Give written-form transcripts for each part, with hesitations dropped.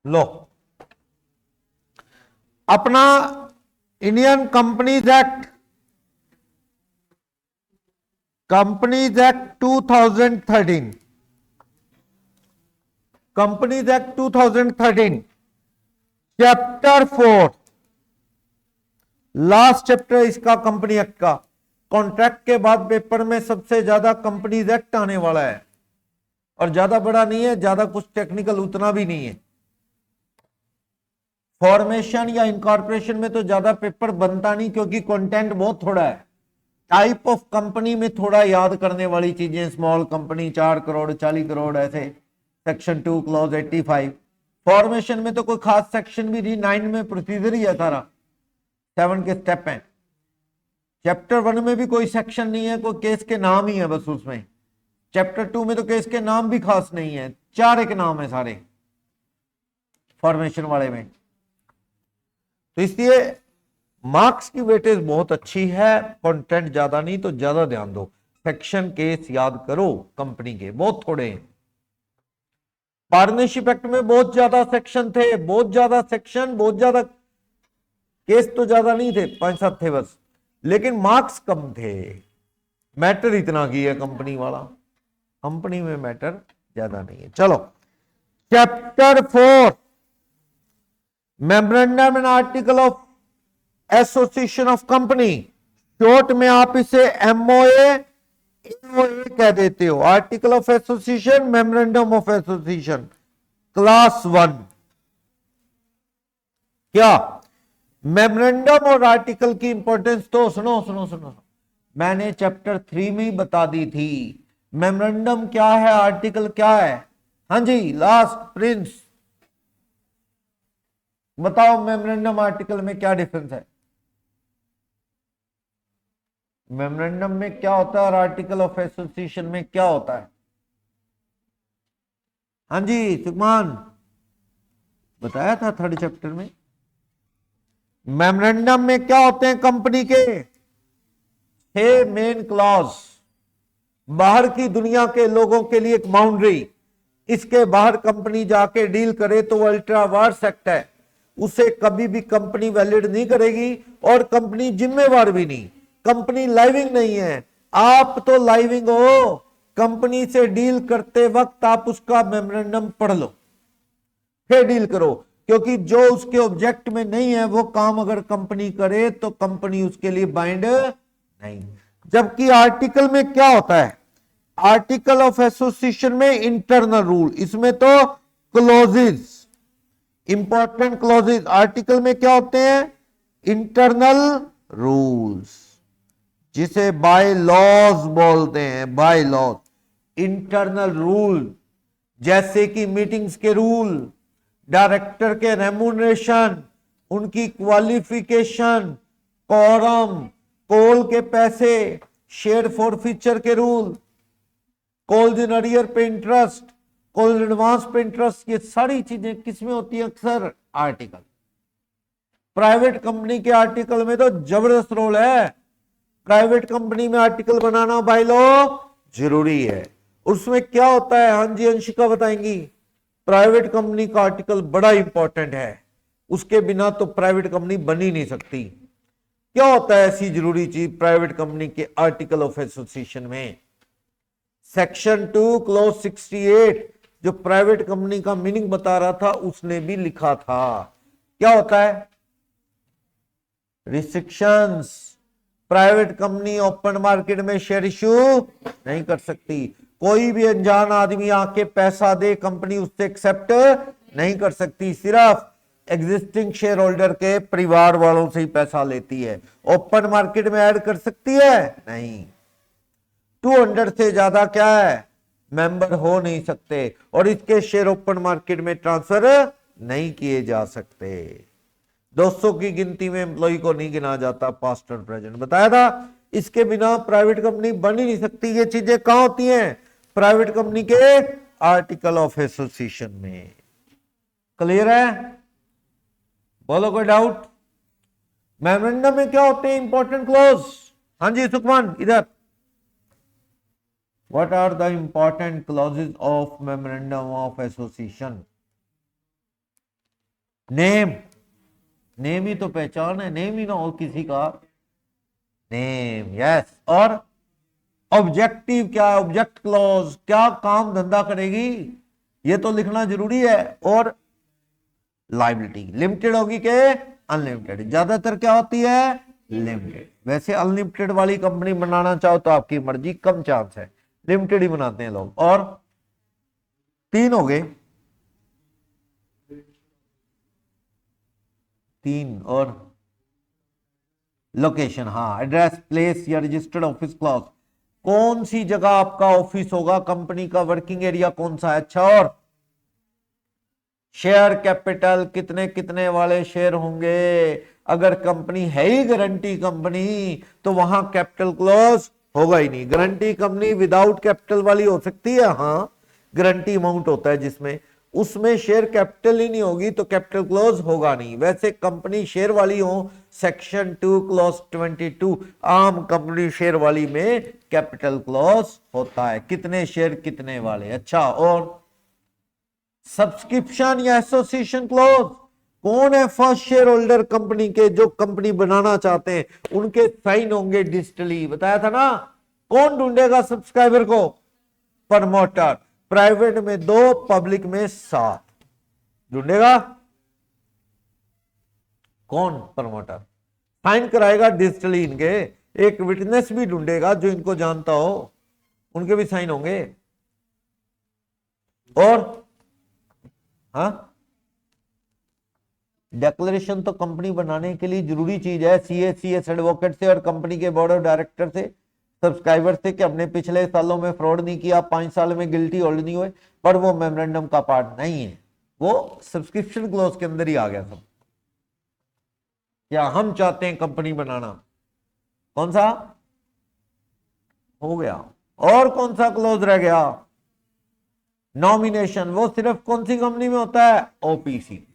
लो, अपना Indian companies act 2013, companies act 2013 chapter 4, last chapter इसका company act का। Contract के बाद पेपर में सबसे ज्यादा कंपनीज एक्ट आने वाला है, और ज्यादा बड़ा नहीं है, ज्यादा कुछ टेक्निकल उतना भी नहीं है। फॉर्मेशन या इनकॉर्पोरेशन में तो ज्यादा पेपर बनता नहीं, क्योंकि कंटेंट बहुत थोड़ा है। टाइप ऑफ कंपनी में थोड़ा याद करने वाली चीजें, स्मॉल कंपनी 4 करोड़ 40 करोड़ ऐसे, सेक्शन 2 क्लॉज 85। फॉर्मेशन में तो कोई खास सेक्शन भी नहीं, 9 में प्रोसीजर ही है सारा, 7 के स्टेप हैं। चैप्टर 1 में भी कोई सेक्शन नहीं है, कोई केस के नाम ही है बस उसमें। चैप्टर 2 में तो केस के नाम भी खास नहीं है, 4 एक नाम है सारे फॉर्मेशन वाले में। तो इसलिए मार्क्स की वेटेज बहुत अच्छी है, कंटेंट ज्यादा नहीं, तो ज्यादा ध्यान दो। सेक्शन केस याद करो, कंपनी के बहुत थोड़े हैं। पार्टनरशिप एक्ट में बहुत ज्यादा सेक्शन थे, बहुत ज्यादा सेक्शन, बहुत ज्यादा केस तो ज्यादा नहीं थे, 5-7 थे बस, लेकिन मार्क्स कम थे। मैटर इतना की है कंपनी वाला, कंपनी में मैटर ज्यादा नहीं है। चलो, chapter 4 memorandum and article of association of company, short में आप इसे एमओए एओए कह देते हो। Article of association, memorandum of association, class 1। क्या मेमोरेंडम और आर्टिकल की इंपॉर्टेंस तो सुनो सुनो सुनो, मैंने चैप्टर 3 में ही बता दी थी। मेमोरेंडम क्या है, आर्टिकल क्या है? हाँ जी, लास्ट प्रिंस बताओ, मेमोरेंडम आर्टिकल में क्या डिफरेंस है? मेमोरेंडम में क्या होता है और आर्टिकल ऑफ एसोसिएशन में क्या होता है? हाँ जी सुकमान, बताया था 3rd चैप्टर में। मेमोरेंडम में क्या होते हैं कंपनी के 6 मेन क्लॉज। बाहर की दुनिया के लोगों के लिए एक बाउंड्री, इसके बाहर कंपनी जाके डील करे तो वो अल्ट्रा वायर्स एक्ट है, उसे कभी भी कंपनी वैलिड नहीं करेगी, और कंपनी जिम्मेवार भी नहीं। कंपनी लाइविंग नहीं है, आप तो लाइविंग हो। कंपनी से डील करते वक्त आप उसका मेमोरेंडम पढ़ लो, फिर डील करो, क्योंकि जो उसके ऑब्जेक्ट में नहीं है वो काम अगर कंपनी करे तो कंपनी उसके लिए बाइंड नहीं। जबकि आर्टिकल में क्या होता है? आर्टिकल ऑफ एसोसिएशन में इंटरनल रूल, इसमें तो क्लोजेस, इंपॉर्टेंट क्लोजेस। आर्टिकल में क्या होते हैं? इंटरनल रूल्स, जिसे बाय लॉज बोलते हैं, बाय लॉज। इंटरनल रूल जैसे कि मीटिंग्स के रूल, डायरेक्टर के रेम्यूनरेशन, उनकी क्वालिफिकेशन, कोरम, कॉल के पैसे, शेयर फॉरफीचर के रूल, कॉल्स इन अरियर पे इंटरेस्ट, कॉल्स एडवांस पे इंटरेस्ट, ये सारी चीजें किसमें होती है? अक्सर आर्टिकल। प्राइवेट कंपनी के आर्टिकल में तो जबरदस्त रोल है। प्राइवेट कंपनी में आर्टिकल बनाना बाय लॉ जरूरी है। उसमें क्या होता है? हाँ जी अंशिका बताएंगी। प्राइवेट कंपनी का आर्टिकल बड़ा इंपॉर्टेंट है, उसके बिना तो प्राइवेट कंपनी बन ही नहीं सकती। क्या होता है ऐसी जरूरी चीज प्राइवेट कंपनी के आर्टिकल ऑफ एसोसिएशन में? सेक्शन 2 क्लॉज 68 जो प्राइवेट कंपनी का मीनिंग बता रहा था उसने भी लिखा था। क्या होता है? Restrictions, private company open market में शेयर इश्यू नहीं कर सकती। कोई भी अनजान आदमी आके पैसा दे, कंपनी उससे एक्सेप्ट नहीं कर सकती। सिर्फ एग्जिस्टिंग शेयर होल्डर के परिवार वालों से ही पैसा लेती है। ओपन मार्केट में ऐड कर सकती है? नहीं। 200 से ज्यादा क्या है? मेंबर हो नहीं सकते, और इसके शेयर ओपन मार्केट में ट्रांसफर नहीं किए जा सकते। 200 की गिनती में एम्प्लॉय को नहीं गिना जाता, पास्ट और प्रेजेंट बताया था। इसके बिना प्राइवेट कंपनी बन ही नहीं सकती। ये चीजें कहां होती हैं? प्राइवेट कंपनी के आर्टिकल ऑफ एसोसिएशन में। क्लियर है? बोलो कोई डाउट? मेमोरेंडम में क्या होते हैं इंपॉर्टेंट क्लॉज? हाँ जी सुकमान इधर। What are the important clauses of memorandum of association? Name, name ही तो पहचान है, नेम ही ना हो किसी का, नेम, यस। और ऑब्जेक्टिव क्या है, ऑब्जेक्ट क्लॉज क्या काम धंधा करेगी, ये तो लिखना जरूरी है। और लायबिलिटी लिमिटेड होगी के अनलिमिटेड, ज्यादातर क्या होती है लिमिटेड। वैसे अनलिमिटेड वाली कंपनी बनाना चाहो तो आपकी मर्जी, कम चांस है, लिमिटेड ही बनाते हैं लोग। और 3 हो गए, 3। और लोकेशन, हाँ, एड्रेस, प्लेस या रजिस्टर्ड ऑफिस क्लॉज, कौन सी जगह आपका ऑफिस होगा, कंपनी का वर्किंग एरिया कौन सा है। अच्छा, और शेयर कैपिटल, कितने कितने वाले शेयर होंगे। अगर कंपनी है ही गारंटी कंपनी तो वहां कैपिटल क्लॉज होगा ही नहीं। गारंटी कंपनी विदाउट कैपिटल वाली हो सकती है, हाँ, गारंटी अमाउंट होता है जिसमें, उसमें शेयर कैपिटल ही नहीं होगी तो कैपिटल क्लॉज होगा नहीं। वैसे कंपनी शेयर वाली हो, सेक्शन 2 क्लॉज 22 आम कंपनी शेयर वाली में कैपिटल क्लॉज होता है, कितने शेयर कितने वाले। अच्छा, और सब्सक्रिप्शन या एसोसिएशन क्लॉज, कौन है फर्स्ट शेयर होल्डर कंपनी के, जो कंपनी बनाना चाहते हैं उनके साइन होंगे डिजिटली, बताया था ना। कौन ढूंढेगा सब्सक्राइबर को, प्रमोटर, प्राइवेट में 2 पब्लिक में 7 ढूंढेगा कौन, प्रमोटर साइन कराएगा डिजिटली इनके। एक विटनेस भी ढूंढेगा जो इनको जानता हो, उनके भी साइन होंगे। और हाँ, डिक्लेरेशन तो कंपनी बनाने के लिए जरूरी चीज है, सीएस एडवोकेट से और कंपनी के बोर्ड ऑफ डायरेक्टर से, सब्सक्राइबर से, कि हमने पिछले सालों में फ्रॉड नहीं किया, 5 साल में गिल्टी होल्ड नहीं हुए, पर वो मेमोरेंडम का पार्ट नहीं है, वो सब्सक्रिप्शन क्लॉज के अंदर ही आ गया सब। क्या हम चाहते हैं कंपनी बनाना, कौन सा हो गया। और कौन सा क्लॉज रह गया, नॉमिनेशन, वो सिर्फ कौन सी कंपनी में होता है, OPC,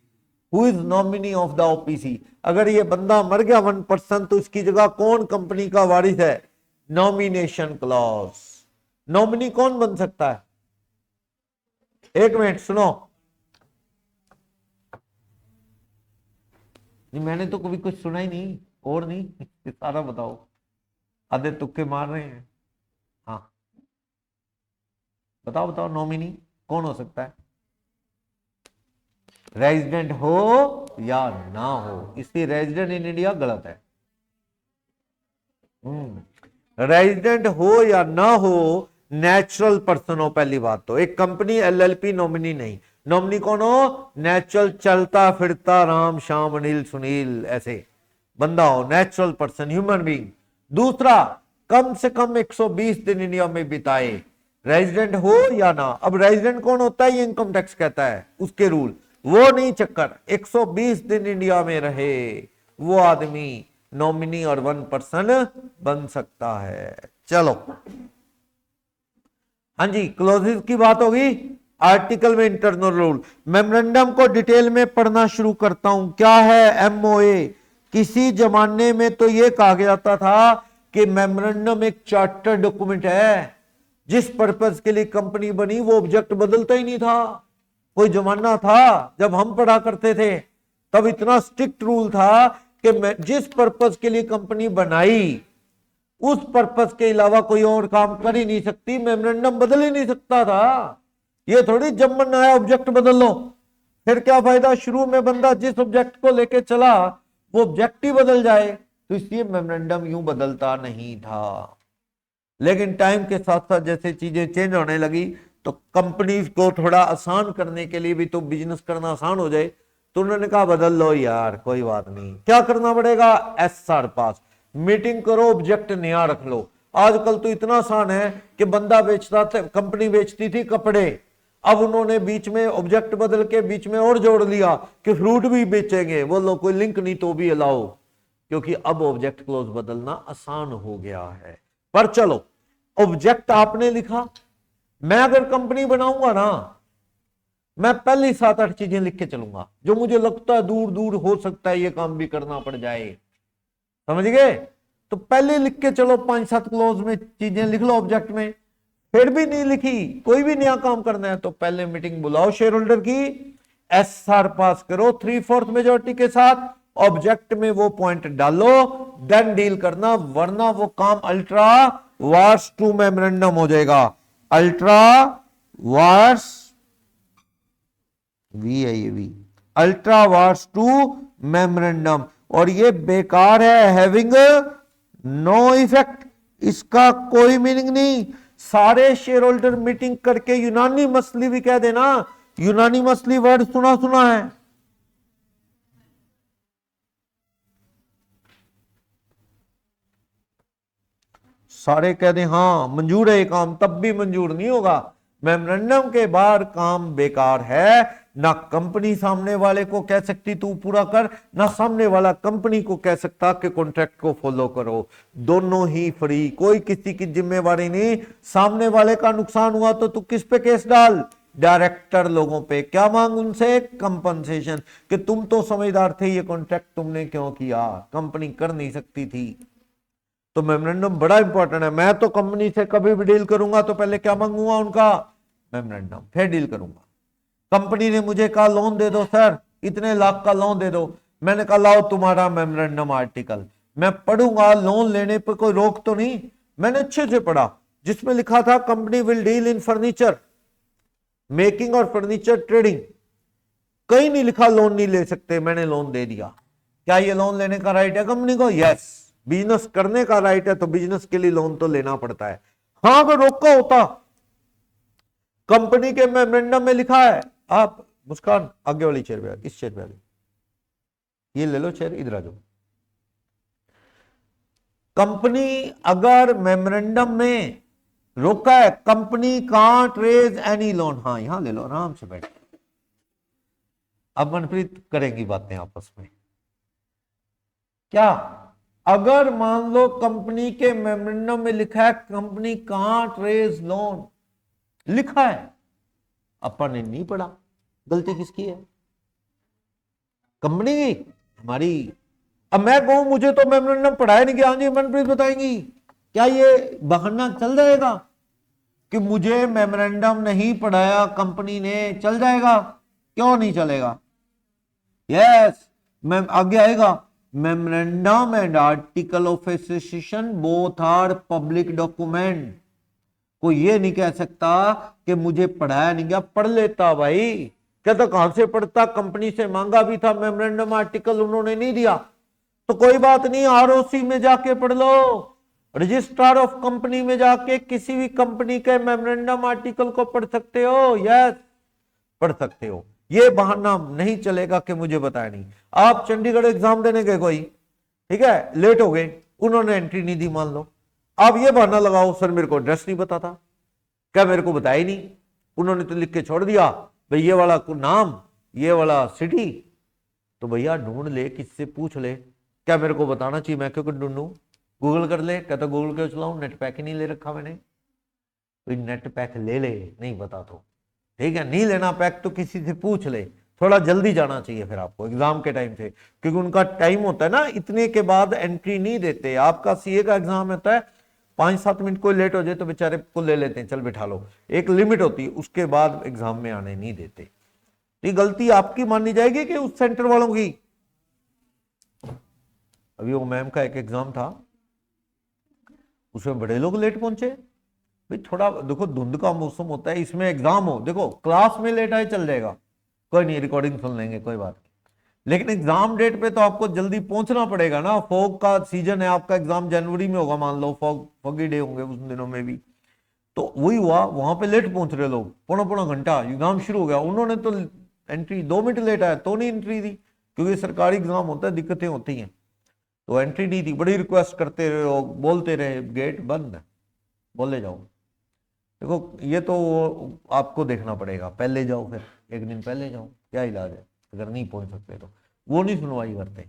who is nominee of the OPC. अगर ये बंदा मर गया 1% तो इसकी जगह कौन कंपनी का वारिस है, नॉमिनेशन क्लॉज। नॉमिनी कौन बन सकता है, एक मिनट सुनो, नहीं मैंने तो कभी कुछ सुना ही नहीं, और नहीं सारा बताओ, आधे तुक्के मार रहे हैं। हाँ बताओ बताओ, नॉमिनी कौन हो सकता है, रेजिडेंट हो या ना हो, इसलिए रेजिडेंट इन इंडिया गलत है। रेजिडेंट हो या ना हो, नेचुरल पर्सन हो, पहली बात तो। एक कंपनी एलएलपी नॉमिनी नहीं, नॉमिनी कौन हो, नेचुरल चलता फिरता राम श्याम अनिल सुनील ऐसे बंदा हो, नेचुरल पर्सन, ह्यूमन बीइंग। दूसरा, कम से कम 120 दिन इंडिया में बिताए, रेजिडेंट हो या ना। अब रेजिडेंट कौन होता है, ये इनकम टैक्स कहता है, उसके रूल वो नहीं चक्कर, 120 दिन इंडिया में रहे वो आदमी नॉमिनी और 1% बन सकता है। चलो, हाँ जी, क्लोजेस की बात होगी, आर्टिकल में इंटरनल रूल। मेमोरेंडम को डिटेल में पढ़ना शुरू करता हूं। क्या है एमओए, किसी जमाने में तो यह कहा जाता था कि मेमोरेंडम एक चार्टर डॉक्यूमेंट है, जिस पर्पस के लिए कंपनी बनी वो ऑब्जेक्ट बदलता ही नहीं था। कोई जमाना था जब हम पढ़ा करते थे, तब इतना स्ट्रिक्ट रूल था कि जिस पर्पस के लिए कंपनी बनाई उस पर्पस के अलावा कोई और काम कर ही नहीं सकती, मेमोरेंडम बदल ही नहीं सकता था। ये थोड़ी जब मन आया ऑब्जेक्ट बदल लो, फिर क्या फायदा, शुरू में बंदा जिस ऑब्जेक्ट को लेके चला वो ऑब्जेक्ट ही बदल जाए, तो इसलिए मेमोरेंडम यूं बदलता नहीं था। लेकिन टाइम के साथ साथ जैसे चीजें चेंज होने लगी तो कंपनीज को थोड़ा आसान करने के लिए भी, तो बिजनेस करना आसान हो जाए, तो उन्होंने कहा बदल लो यार, कोई बात नहीं। क्या करना पड़ेगा, एसआर पास, मीटिंग करो, ऑब्जेक्ट नया रख लो। आजकल तो इतना आसान है कि बंदा बेचता था, कंपनी बेचती थी कपड़े, अब उन्होंने बीच में ऑब्जेक्ट बदल के बीच में और जोड़ लिया कि फ्रूट भी बेचेंगे, बोलो कोई लिंक नहीं तो भी अलाओ, क्योंकि अब ऑब्जेक्ट क्लोज बदलना आसान हो गया है। पर चलो, ऑब्जेक्ट आपने लिखा, मैं अगर कंपनी बनाऊंगा ना, मैं पहली 7-8 चीजें लिख के चलूंगा जो मुझे लगता है दूर दूर हो सकता है ये काम भी करना पड़ जाए, समझ गए। तो पहले लिख के चलो, 5-7 क्लोज में चीजें लिख लो ऑब्जेक्ट में। फिर भी नहीं लिखी, कोई भी नया काम करना है तो पहले मीटिंग बुलाओ शेयर होल्डर की, SR पास करो 3/4 मेजोरिटी के साथ, ऑब्जेक्ट में वो पॉइंट डालो, देन डील करना, वरना वो काम अल्ट्रा वार्स टू मेमोरेंडम हो जाएगा। अल्ट्रा वार्स वी है, ये वी, अल्ट्रा वार्स टू मेमोरेंडम, और ये बेकार है, हैविंग नो इफेक्ट, इसका कोई मीनिंग नहीं। सारे शेयर होल्डर मीटिंग करके यूनानिमसली भी कह देना, यूनानिमसली वर्ड सुना सुना है, सारे कह दें हाँ मंजूर है ये काम, तब भी मंजूर नहीं होगा। मेमोरेंडम के बाहर काम बेकार है, ना कंपनी सामने वाले को कह सकती तू पूरा कर, ना सामने वाला कंपनी को कह सकता कि कॉन्ट्रैक्ट को फॉलो करो, दोनों ही फ्री, कोई किसी की जिम्मेवारी नहीं। सामने वाले का नुकसान हुआ तो तू किस पे केस डाल, डायरेक्टर लोगों पे, क्या मांग उनसे, कंपनसेशन, कि तुम तो समझदार थे, ये कॉन्ट्रैक्ट तुमने क्यों किया, कंपनी कर नहीं सकती थी। तो मेमोरेंडम बड़ा इंपॉर्टेंट है। मैं तो कंपनी से कभी भी डील करूंगा तो पहले क्या मांगूंगा उनका, मेमोरेंडम, फिर डील करूंगा। कंपनी ने मुझे कहा लोन दे दो सर, इतने लाख का लोन दे दो, मैंने कहा लाओ तुम्हारा मेमोरेंडम आर्टिकल, मैं पढ़ूंगा, लोन लेने पर कोई रोक तो नहीं। मैंने अच्छे से पढ़ा, जिसमें लिखा था company will deal in furniture making और फर्नीचर ट्रेडिंग, कहीं नहीं लिखा लोन नहीं ले सकते। मैंने लोन दे दिया। क्या ये लोन लेने का राइट है कंपनी को? यस। बिजनेस करने का राइट है तो बिजनेस के लिए लोन तो लेना पड़ता है। हाँ, अगर रोका होता, कंपनी के मेमोरेंडम में लिखा है, आप मुस्कान आगे वाली चेयर पे, इस चेयर पे आगे, ये ले लो चेयर, इधर आ जाओ। कंपनी अगर मेमोरेंडम में रोका है, company can't raise any loan, हाँ यहां ले लो, आराम से बैठ। अब मनप्रीत करेंगी बातें आपस में। क्या अगर मान लो कंपनी के मेमोरेंडम में लिखा है कंपनी कांट रेज लोन, लिखा है, अपन ने नहीं पढ़ा, गलती किसकी है? कंपनी की, हमारी। अब मैं कहूं मुझे तो मेमोरेंडम पढ़ाया नहीं गया, हाँ जी मनप्रीत बताएंगी, क्या ये बहाना चल जाएगा कि मुझे मेमोरेंडम नहीं पढ़ाया कंपनी ने, चल जाएगा? क्यों नहीं चलेगा? यस, मैं आगे आएगा, memorandum and article of association both are public document. कोई ये नहीं कह सकता कि मुझे पढ़ाया नहीं गया, पढ़ लेता भाई। कहता कहां से पढ़ता, कंपनी से मांगा भी था मेमोरेंडम आर्टिकल, उन्होंने नहीं दिया तो कोई बात नहीं, आरओसी में जाके पढ़ लो, रजिस्ट्रार ऑफ कंपनी में जाके किसी भी कंपनी के मेमोरेंडम आर्टिकल को पढ़ सकते हो। यस, पढ़ सकते हो, ये बहाना नहीं चलेगा कि मुझे बताया नहीं। आप चंडीगढ़ एग्जाम देने गए कोई, ठीक है, लेट हो गए, उन्होंने एंट्री नहीं दी मान लो, आप ये बहाना लगाओ सर मेरे को एड्रेस नहीं पता था, क्या मेरे को बताया ही नहीं, उन्होंने तो लिख के छोड़ दिया भाई ये वाला नाम, ये वाला सिटी, तो भैया ढूंढ ले, किससे पूछ ले, क्या मेरे को बताना चाहिए, मैं क्यों ढूंढूं? गूगल कर ले, कहता गूगल क्यों चलाऊं, नेट पैक ही नहीं ले रखा मैंने। तो नेट पैक ले ले, नहीं बता तो ठीक है, नहीं लेना पैक तो किसी से पूछ ले, थोड़ा जल्दी जाना चाहिए फिर आपको एग्जाम के टाइम से, क्योंकि उनका टाइम होता है ना, इतने के बाद एंट्री नहीं देते। आपका सीए का एग्जाम होता है, 5-7 मिनट कोई लेट हो जाए तो बेचारे को ले लेते हैं, चल बिठा लो, एक लिमिट होती है, उसके बाद एग्जाम में आने नहीं देते। ये गलती आपकी मानी जाएगी कि उस सेंटर वालों की? अभी वो मैम का एक एग्जाम था, उसमें बड़े लोग लेट पहुंचे भाई, थोड़ा देखो धुंध का मौसम होता है, इसमें एग्जाम हो, देखो क्लास में लेट आए चल जाएगा, कोई नहीं, रिकॉर्डिंग सुन लेंगे, कोई बात नहीं, लेकिन एग्जाम डेट पे तो आपको जल्दी पहुंचना पड़ेगा ना। फॉग का सीजन है, आपका एग्जाम जनवरी में होगा मान लो, फॉगी डे होंगे उस दिनों में भी, तो वही हुआ, वहां पे लेट पहुंच रहे लोग, पौना घंटा, एग्जाम शुरू हो गया, उन्होंने तो एंट्री 2 मिनट लेट आया तो नहीं एंट्री दी, क्योंकि सरकारी एग्जाम होता है, दिक्कतें होती हैं, तो एंट्री नहीं दी, बड़ी रिक्वेस्ट करते रहे लोग, बोलते रहे गेट बंद है, बोले जाओ। देखो ये तो आपको देखना पड़ेगा, पहले जाओ, फिर एक दिन पहले जाओ, क्या इलाज है, अगर नहीं पहुंच सकते तो वो नहीं सुनवाई करते।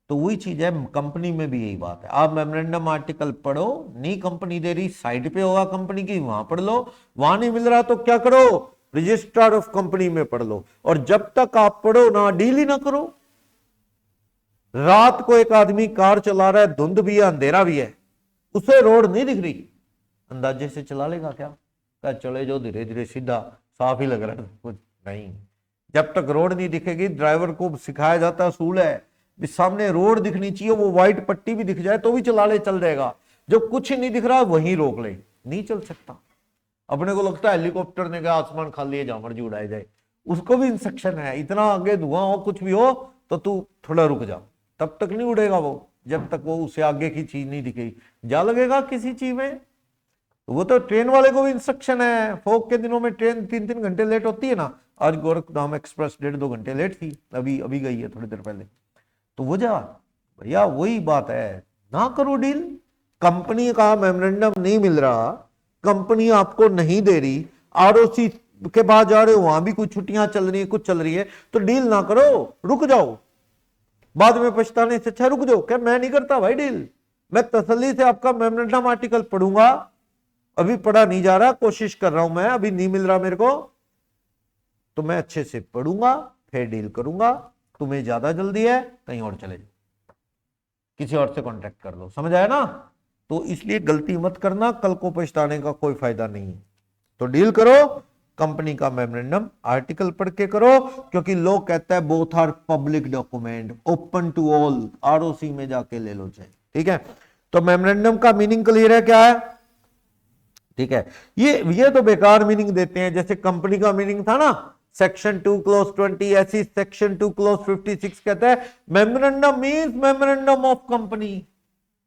तो वही चीज है, कंपनी में भी यही बात है, आप मेमोरेंडम आर्टिकल पढ़ो, नहीं कंपनी दे रही, साइट पे होगा कंपनी की, वहां पढ़ लो, वहां नहीं मिल रहा तो क्या करो, रजिस्ट्रार ऑफ कंपनी में पढ़ लो, और जब तक आप पढ़ो ना, डील ही ना करो। रात को एक आदमी कार चला रहा है, धुंध भी है, अंधेरा भी है, उसे रोड नहीं दिख रही, अंदाजे से चला लेगा क्या? चले जो धीरे धीरे सीधा, साफ ही लग रहा है कुछ नहीं, जब तक रोड नहीं दिखेगी, ड्राइवर को सिखाया जाता है, असूल है भी सामने रोड दिखनी चाहिए, वो व्हाइट पट्टी भी दिख जाए तो भी चला ले, चल जाएगा। जो कुछ नहीं दिख रहा वहीं रोक ले, नहीं चल सकता। अपने को लगता है हेलीकॉप्टर ने कहा आसमान खाली है, जहां मर्जी उड़ाए जाए, उसको भी इंस्ट्रक्शन है, इतना आगे धुआं हो कुछ भी हो तो तू थोड़ा रुक जा, तब तक नहीं उड़ेगा वो, जब तक वो उसे आगे की चीज नहीं दिखेगी। जा लगेगा किसी चीज में, वो तो ट्रेन वाले को भी इंस्ट्रक्शन है। फोक के दिनों में ट्रेन 3-3 घंटे लेट होती है ना, आज गोरखधाम एक्सप्रेस 1.5-2 घंटे लेट थी, अभी गई है थोड़ी देर पहले। तो वो जा भैया, वही बात है, ना करो डील। कंपनी का मेमोरेंडम नहीं मिल रहा, कंपनी आपको नहीं दे रही, आरओसी के बाद जा रहे हो, वहां भी कुछ छुट्टियां चल रही है, कुछ चल रही है, तो डील ना करो, रुक जाओ, बाद में पछताने से अच्छा रुक जाओ। क्या मैं नहीं करता भाई डील, मैं तसल्ली से आपका मेमोरेंडम आर्टिकल पढ़ूंगा, अभी पढ़ा नहीं जा रहा, कोशिश कर रहा हूं मैं, अभी नहीं मिल रहा मेरे को, तो मैं अच्छे से पढ़ूंगा फिर डील करूंगा। तुम्हें ज्यादा जल्दी है, कहीं और चले जाओ, किसी और से कांटेक्ट कर लो, समझ आया ना? तो इसलिए गलती मत करना, कल को पछताने का कोई फायदा नहीं है। तो डील करो, कंपनी का मेमोरेंडम आर्टिकल पढ़ के करो, क्योंकि लोग कहता है both are public document, open to all, ROC में जाके ले लो चाहे, ठीक है। तो मेमोरेंडम का मीनिंग क्लियर है क्या है? ठीक है। ये तो बेकार मीनिंग देते हैं, जैसे कंपनी का मीनिंग था ना सेक्शन 2 क्लॉज 20, ऐसी सेक्शन 2 क्लॉज 56 कहता है memorandum means memorandum of company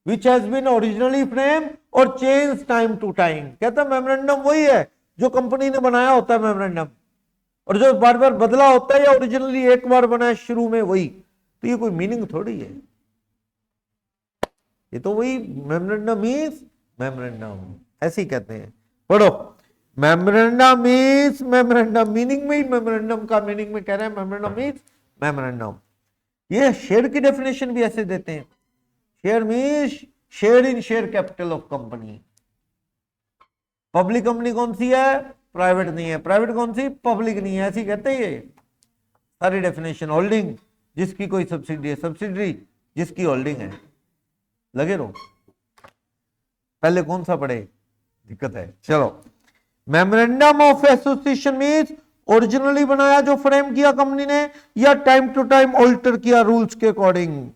which has been originally frame or change time to time. कहता है मेमोरेंडम वही है जो कंपनी ने बनाया होता है मेमोरेंडम, और जो बार बार बदला होता है या ओरिजिनली एक बार बनाया शुरू में वही। तो ये कोई मीनिंग थोड़ी है, ये तो वही मेमोरेंडम मींस मेमोरेंडम, ऐसे ही कहते हैं। पढ़ो, मेमोरेंडम मींस मेमोरेंडम, मीनिंग में ही मेमोरेंडम का मीनिंग में कह रहे हैं मेमोरेंडम मींस मेमोरेंडम। ये शेयर की डेफिनेशन भी ऐसे देते हैं, share means share in share capital of company. Public company कौन सी है? प्राइवेट नहीं है। प्राइवेट कौन सी? पब्लिक नहीं है, ऐसी कहते हैं ये सारी डेफिनेशन। होल्डिंग जिसकी कोई सब्सिडी है, सब्सिडरी जिसकी होल्डिंग है। लगे रहो, पहले कौन सा पढ़े, दिक्कत है। चलो, memorandum of association means originally बनाया जो फ्रेम किया कंपनी ने, या टाइम टू टाइम ऑल्टर किया रूल्स के अकॉर्डिंग।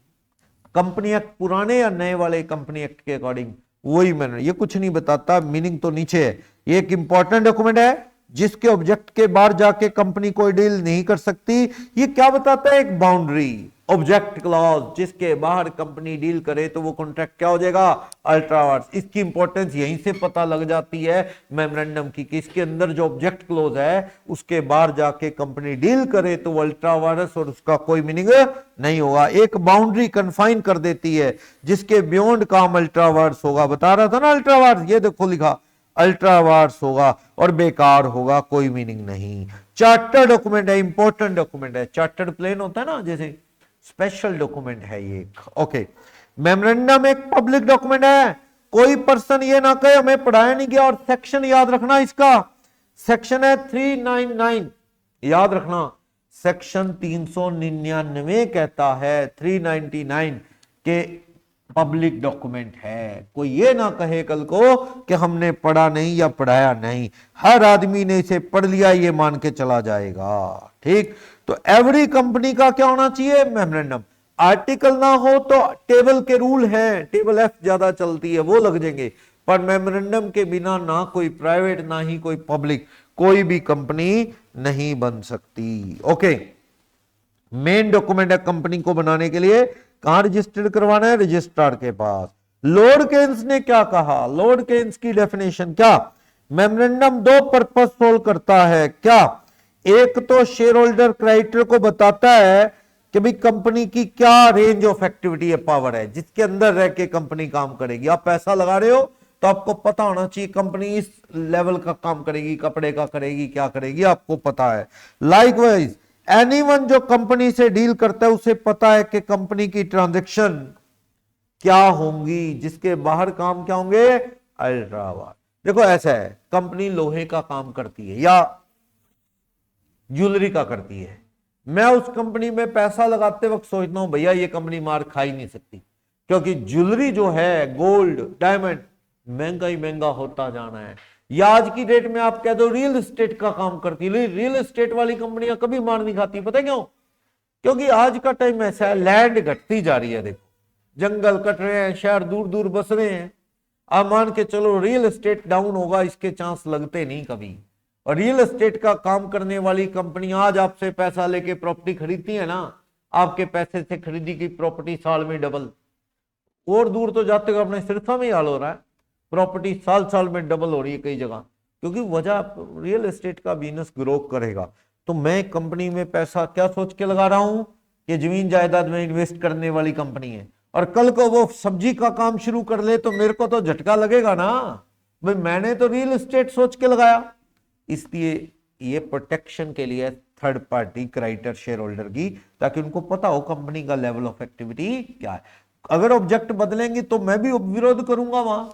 कंपनी एक्ट पुराने या नए वाले कंपनी एक्ट के अकॉर्डिंग, वही मैंने, ये कुछ नहीं बताता, मीनिंग तो नीचे है। ये एक इंपॉर्टेंट डॉक्यूमेंट है जिसके ऑब्जेक्ट के बाहर जाके कंपनी कोई डील नहीं कर सकती। ये क्या बताता है? एक बाउंड्री, ऑब्जेक्ट क्लॉज, जिसके बाहर कंपनी डील करे तो वो कॉन्ट्रैक्ट क्या हो जाएगा? Ultra vires. इसकी इंपॉर्टेंस यहीं से पता लग जाती है मेमोरेंडम की, कि इसके अंदर जो ऑब्जेक्ट क्लॉज है उसके बाहर जाके कंपनी डील करे तो वो अल्ट्रा वायरस और उसका कोई मीनिंग नहीं होगा। एक बाउंड्री कन्फाइन कर देती है जिसके बियॉन्ड काम अल्ट्रा वायरस होगा। बता रहा था ना अल्ट्रा वायरस, ये देखो लिखा अल्ट्रा वायरस होगा और बेकार होगा, कोई मीनिंग नहीं। चार्टर डॉक्यूमेंट है, इंपॉर्टेंट डॉक्यूमेंट है। चार्टर्ड प्लेन होता है ना, जैसे स्पेशल डॉक्यूमेंट है ये। ओके, मेमोरेंडम एक पब्लिक डॉक्यूमेंट है, कोई पर्सन ये ना कहे हमें पढ़ाया नहीं गया। और सेक्शन याद रखना, इसका सेक्शन है 399, याद रखना, सेक्शन 399 कहता है 399 के पब्लिक डॉक्यूमेंट है। कोई ये ना कहे कल को कि हमने पढ़ा नहीं या पढ़ाया नहीं, हर आदमी ने इसे पढ़ लिया ये मान के चला जाएगा। ठीक, तो एवरी कंपनी का क्या होना चाहिए? मेमोरेंडम। आर्टिकल ना हो तो टेबल के रूल हैं, टेबल एफ ज्यादा चलती है, वो लग जाएंगे, पर मेमोरेंडम के बिना ना कोई प्राइवेट ना ही कोई पब्लिक, कोई भी कंपनी नहीं बन सकती। ओके, मेन डॉक्यूमेंट है कंपनी को बनाने के लिए, कहां रजिस्टर्ड करवाना है? रजिस्ट्रार के पास। लॉर्ड केन्स ने क्या कहा? लॉर्ड केन्स की डेफिनेशन क्या? मेमोरेंडम दो पर्पस सोल्व करता है। क्या? एक तो शेयर होल्डर क्राइटेरिया को बताता है कि भाई कंपनी की क्या रेंज ऑफ एक्टिविटी है, पावर है, जिसके अंदर रह के कंपनी काम करेगी। आप पैसा लगा रहे हो तो आपको पता होना चाहिए कंपनी इस लेवल का काम करेगी, कपड़े का करेगी, क्या करेगी, आपको पता है। लाइकवाइज एनीवन जो कंपनी से डील करता है उसे पता है कि कंपनी की ट्रांजैक्शन क्या होंगी, जिसके बाहर काम क्या होंगे? Ultra wire. देखो ऐसा है, कंपनी लोहे का काम करती है या ज्वेलरी का करती है, मैं उस कंपनी में पैसा लगाते वक्त सोचता हूं भैया ये कंपनी मार खा ही नहीं सकती, क्योंकि ज्वेलरी जो है, गोल्ड डायमंड, महंगा ही महंगा होता जाना है। या आज की डेट में आप कह दो रियल एस्टेट का काम करती है, रियल एस्टेट वाली कंपनियां कभी मार नहीं खाती। पता है क्यों? क्योंकि आज का टाइम ऐसा है, लैंड घटती जा रही है। देखो जंगल कट रहे हैं, शहर दूर दूर बस रहे हैं। आप मान के चलो रियल एस्टेट डाउन होगा, इसके चांस लगते नहीं कभी। और रियल एस्टेट का काम करने वाली कंपनी आज आपसे पैसा लेके प्रॉपर्टी खरीदती है ना, आपके पैसे से खरीदी की प्रॉपर्टी साल में डबल। और दूर तो जाते हुए अपने सिरसा में ही हाल हो रहा है, प्रॉपर्टी साल साल में डबल हो रही है कई जगह। क्योंकि वजह रियल एस्टेट का बिजनेस ग्रो करेगा। तो मैं कंपनी में पैसा क्या सोच के लगा रहा हूं कि जमीन जायदाद में इन्वेस्ट करने वाली कंपनी है, और कल को वो सब्जी का काम शुरू कर ले तो मेरे को तो झटका लगेगा ना भाई, मैंने तो रियल एस्टेट सोच के लगाया। इसलिए ये प्रोटेक्शन के लिए थर्ड पार्टी क्राइटर शेयर होल्डर की, ताकि उनको पता हो कंपनी का लेवल ऑफ एक्टिविटी क्या है। अगर ऑब्जेक्ट बदलेंगे तो मैं भी विरोध करूंगा वहां,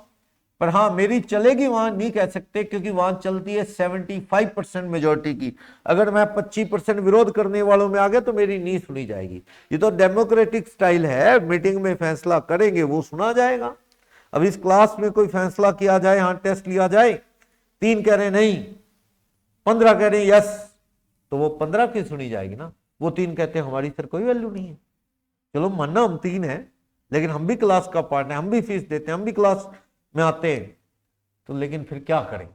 पर हाँ मेरी चलेगी वहां नहीं कह सकते, क्योंकि वहां चलती है 75% मेजोरिटी की। अगर मैं 25% विरोध करने वालों में आ गया तो मेरी नहीं सुनी जाएगी। ये तो डेमोक्रेटिक स्टाइल है, मीटिंग में फैसला करेंगे वो सुना जाएगा। अब इस क्लास में कोई फैसला किया जाए, हाँ टेस्ट लिया जाए, 3 कह रहे नहीं, 15 कह रहे यस, तो वो 15 की सुनी जाएगी ना। वो 3 कहते हैं हमारी सर कोई वैल्यू नहीं है। चलो मानना हम 3 हैं, लेकिन हम भी क्लास का पार्ट है, हम भी फीस देते हैं, हम भी क्लास में आते हैं, तो लेकिन फिर क्या करें?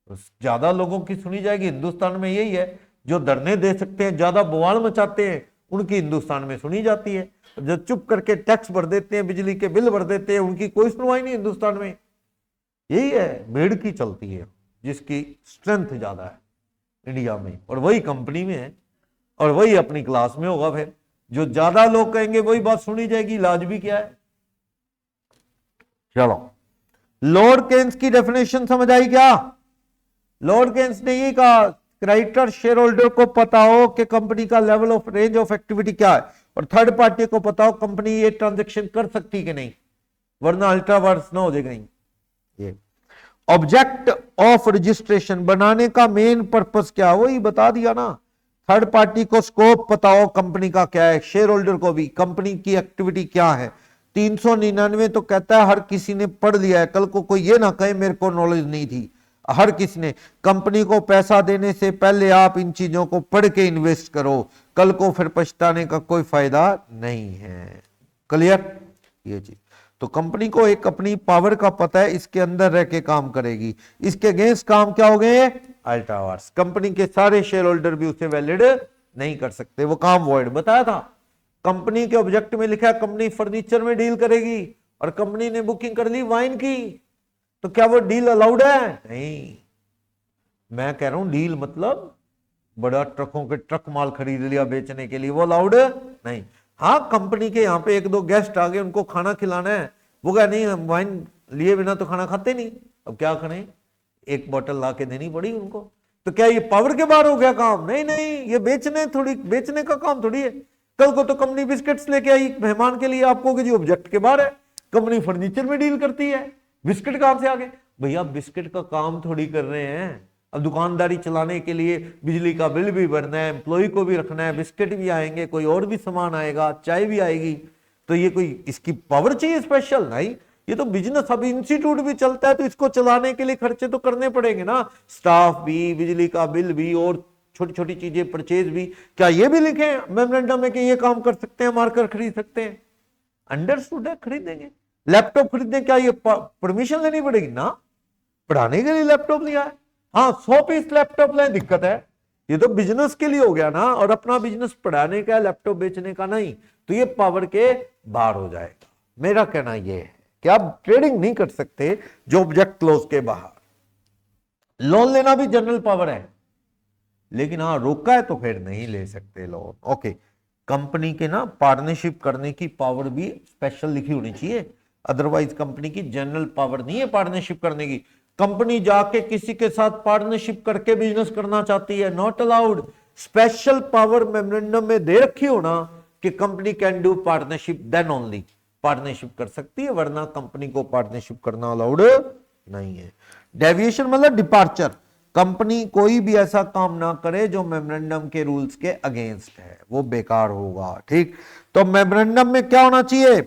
तो ज्यादा लोगों की सुनी जाएगी। हिंदुस्तान में यही है, जो धरने दे सकते हैं, ज्यादा बवाल मचाते हैं, उनकी हिंदुस्तान में सुनी जाती है। जो चुप करके टैक्स भर देते हैं, बिजली के बिल भर देते हैं, उनकी कोई सुनवाई नहीं हिंदुस्तान में। यही है, भीड़ की चलती है, जिसकी स्ट्रेंथ ज्यादा है इंडिया में, और वही कंपनी में है, और वही अपनी क्लास में होगा। फिर जो ज्यादा लोग कहेंगे वही बात सुनी जाएगी, इलाज भी क्या है। चलो, लॉर्ड केन्स की डेफिनेशन समझ आई क्या? लॉर्ड केन्स ने ये कहा क्राइटर शेयर होल्डर को पता हो कि कंपनी का level of range of activity क्या है, और थर्ड पार्टी को पता हो कंपनी ये ट्रांजैक्शन कर सकती कि नहीं, वरना अल्ट्रा वायरस ना हो जाएगा। ये ऑब्जेक्ट ऑफ रजिस्ट्रेशन बनाने का मेन पर्पस क्या, वही बता दिया ना। थर्ड पार्टी को स्कोप पता हो कंपनी का क्या है, शेयर होल्डर को भी कंपनी की एक्टिविटी क्या है। 399 तो कहता है हर किसी ने पढ़ लिया है, कल को कोई ये ना कहे मेरे को नॉलेज नहीं थी। हर किसी ने, कंपनी को पैसा देने से पहले आप इन चीजों को पढ़ के इन्वेस्ट करो, कल को फिर पछताने का कोई फायदा नहीं है। क्लियर ये चीज? तो कंपनी को एक अपनी पावर का पता है, इसके अंदर रह के काम करेगी। इसके अगेंस्ट काम क्या हो गए? Ultra vires. कंपनी के सारे शेयर होल्डर भी उसे वैलिड नहीं कर सकते, वो काम वॉइड बताया था। कंपनी के ऑब्जेक्ट में लिखा है कंपनी फर्नीचर में डील करेगी, और कंपनी ने बुकिंग कर ली वाइन की, तो क्या वो डील अलाउड है? नहीं। मैं कह रहा हूं डील मतलब बड़ा ट्रकों के ट्रक माल खरीद लिया बेचने के लिए, वो अलाउड नहीं। हाँ कंपनी के यहाँ पे 1-2 गेस्ट आ गए, उनको खाना खिलाना है, वो कह नहीं हम वाइन लिए बिना तो खाना खाते नहीं, अब क्या करें, 1 बोतल ला के देनी पड़ी उनको। तो क्या ये पावर के बाहर हो गया काम? नहीं नहीं, ये बेचने का काम थोड़ी है। कल को तो कंपनी बिस्किट्स लेके आई मेहमान के लिए, आपको कि जी ऑब्जेक्ट के बाहर है, कंपनी फर्नीचर में डील करती है, बिस्किट कहां से आ गए? भैया बिस्किट का काम थोड़ी कर रहे हैं, अब दुकानदारी चलाने के लिए बिजली का बिल भी भरना है, एम्प्लॉय को भी रखना है, बिस्किट भी आएंगे, कोई और भी सामान आएगा, चाय भी आएगी, तो ये कोई इसकी पावर चाहिए स्पेशल? नहीं, ये तो बिजनेस। अब इंस्टीट्यूट भी चलता है तो इसको चलाने के लिए खर्चे तो करने पड़ेंगे ना, स्टाफ भी, बिजली का बिल भी, और छोटी छोटी चीजें परचेज भी। क्या ये भी लिखे मेमोरेंडम में कि ये काम कर सकते हैं, मार्कर खरीद सकते हैं? अंडरस्टूड है, खरीदेंगे। लैपटॉप खरीदने क्या ये परमिशन लेनी पड़ेगी? ना, पढ़ाने के लिए लैपटॉप लिया है, हाँ 100 पीस लैपटॉप ले, दिक्कत है। ये तो बिजनेस के लिए हो गया ना, और अपना बिजनेस पढ़ाने का, लैपटॉप बेचने का नहीं, तो ये पावर के बाहर हो जाएगा। मेरा कहना यह है कि आप ट्रेडिंग नहीं कर सकते जो ऑब्जेक्ट क्लोज के बाहर। लोन लेना भी जनरल पावर है, लेकिन हाँ रोका है तो फिर नहीं ले सकते लोन। ओके, कंपनी के ना पार्टनरशिप करने की पावर भी स्पेशल लिखी होनी चाहिए, अदरवाइज कंपनी की जनरल पावर नहीं है पार्टनरशिप करने की। कंपनी जाके किसी के साथ पार्टनरशिप करके बिजनेस करना चाहती है, not allowed. Special power memorandum में दे रखी हो ना कि company can do partnership, then only partnership कर सकती है, वरना कंपनी को पार्टनरशिप करना अलाउड नहीं है। डेविएशन मतलब डिपार्चर, कंपनी कोई भी ऐसा काम ना करे जो मेमोरेंडम के रूल्स के अगेंस्ट है, वो बेकार होगा। ठीक, तो मेमोरेंडम में क्या होना चाहिए?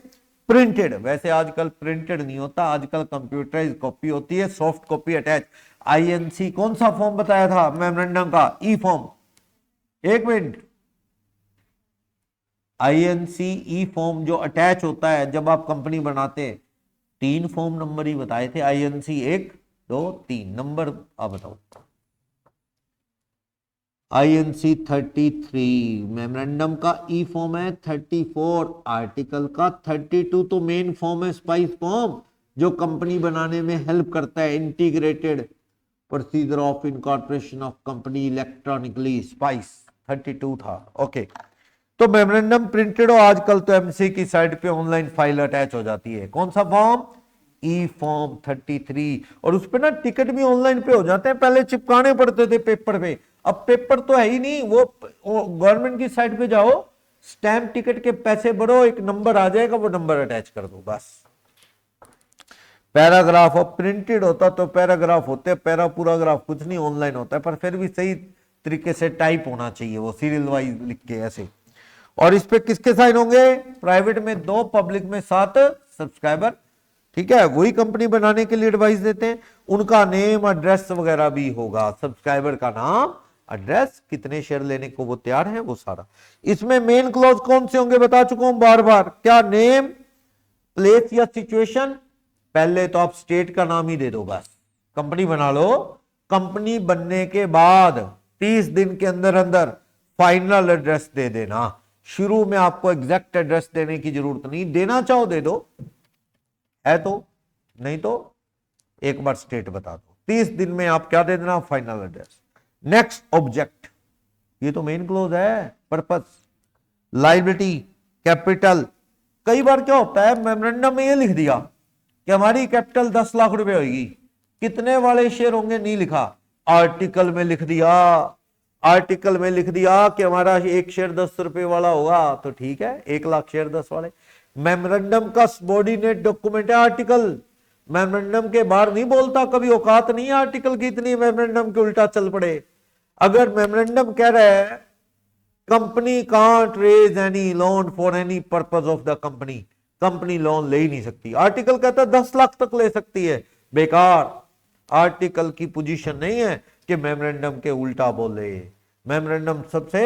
प्रिंटेड। वैसे आजकल प्रिंटेड नहीं होता, आजकल कंप्यूटराइज कॉपी होती है, सॉफ्ट कॉपी अटैच। आईएनसी कौन सा फॉर्म बताया था मेमोरेंडम का? ई फॉर्म। एक मिनट, आईएनसी ई फॉर्म जो अटैच होता है जब आप कंपनी बनाते हैं, 3 फॉर्म नंबर ही बताए थे, आईएनसी 1 2 3 नंबर आप बताओ। आईएनसी 33 मेमोरेंडम का ई फॉर्म है, 34 आर्टिकल का, 32 तो मेन फॉर्म है, स्पाइस फॉर्म, जो कंपनी बनाने में हेल्प करता है, integrated procedure of incorporation of company electronically, spice 32 था। ओके, तो मेमोरेंडम प्रिंटेड हो, आजकल तो एमसी की साइट पे ऑनलाइन फाइल अटैच हो जाती है। कौन सा फॉर्म? ई फॉर्म 33। और उस पे ना टिकट भी ऑनलाइन पे हो जाते हैं, पहले चिपकाने पड़ते थे पेपर पे, अब पेपर तो है ही नहीं, वो गवर्नमेंट की साइट पे जाओ, स्टैंप टिकट के पैसे भरो, एक नंबर आ जाएगा, वो नंबर अटैच कर दो बस। पैराग्राफ और प्रिंटेड होता तो पैराग्राफ होते, पैरा पूरा ग्राफ कुछ नहीं, ऑनलाइन होता है, पर फिर भी सही तरीके से टाइप होना चाहिए, वो सीरियल वाइज लिख के ऐसे। और इस पे किसके साइन होंगे? प्राइवेट में 2, पब्लिक में 7 सब्सक्राइबर, ठीक है, वही कंपनी बनाने के लिए एडवाइस देते हैं, उनका नेम एड्रेस वगैरह भी होगा, सब्सक्राइबर का नाम एड्रेस, कितने शेयर लेने को वो तैयार है, वो सारा। इसमें मेन क्लॉज कौन से होंगे बता चुका हूं बार बार, क्या? नेम, प्लेस या सिचुएशन। पहले तो आप स्टेट का नाम ही दे दो बस, कंपनी बना लो, कंपनी बनने के बाद 30 दिन के अंदर अंदर फाइनल एड्रेस दे देना। शुरू में आपको एग्जैक्ट एड्रेस देने की जरूरत नहीं, देना चाहो दे दो, है तो, नहीं तो एक बार स्टेट बता दो। 30 दिन में आप क्या दे देना? Final address. नेक्स्ट, ऑब्जेक्ट, ये तो मेन क्लोज है, पर्पस, लायबिलिटी, कैपिटल। कई बार क्या होता है, मेमोरेंडम में ये लिख दिया कि हमारी कैपिटल 10 लाख रुपए होगी, कितने वाले शेयर होंगे नहीं लिखा, आर्टिकल में लिख दिया, आर्टिकल में लिख दिया कि हमारा एक शेयर 10 रुपए वाला होगा, तो ठीक है, 1 लाख शेयर 10 वाले। मेमोरेंडम का सबऑर्डिनेट डॉक्यूमेंट है आर्टिकल, मेमोरेंडम के बाहर नहीं बोलता, कभी औकात नहीं है आर्टिकल की इतनी मेमोरेंडम के उल्टा चल पड़े। अगर मेमोरेंडम कह रहा है company can't raise any loan for any purpose of the company, company loan ले ही नहीं सकती, आर्टिकल कहता है 10 लाख तक ले सकती है, बेकार। आर्टिकल की पोजीशन नहीं है कि मेमोरेंडम के उल्टा बोले, मेमोरेंडम सबसे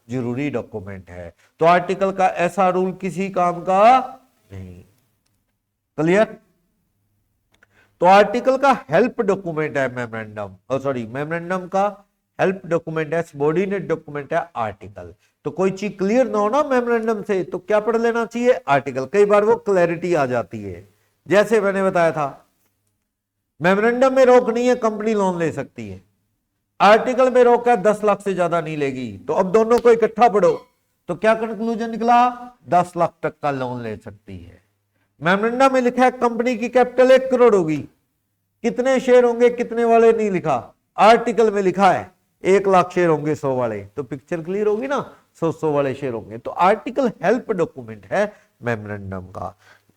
जरूरी डॉक्यूमेंट है, तो आर्टिकल का ऐसा रूल किसी काम का नहीं। क्लियर? तो आर्टिकल का हेल्प डॉक्यूमेंट है मेमोरेंडम, सॉरी, मेमोरेंडम का हेल्प डॉक्यूमेंट है, सबऑर्डिनेट डॉक्यूमेंट है आर्टिकल। तो कोई चीज क्लियर ना हो ना मेमोरेंडम से, तो क्या पढ़ लेना चाहिए? आर्टिकल। कई बार वो क्लैरिटी आ जाती है, जैसे मैंने बताया था, मेमोरेंडम में रोक नहीं है, कंपनी लोन ले सकती है, आर्टिकल में रोक है 10 लाख से ज्यादा नहीं लेगी, तो अब दोनों को इकट्ठा पढ़ो, तो क्या कंक्लूजन निकला? 10 लाख तक का लोन ले सकती है। मेमोरेंडम में लिखा है कंपनी की कैपिटल 1 करोड़ होगी, कितने शेयर होंगे कितने वाले नहीं लिखा, आर्टिकल में लिखा है 1 लाख शेयर होंगे 100 वाले, तो पिक्चर क्लियर होगी ना, 100 वाले शेयर होंगे। तो आर्टिकल हेल्प डॉक्यूमेंट है मेमोरेंडम का।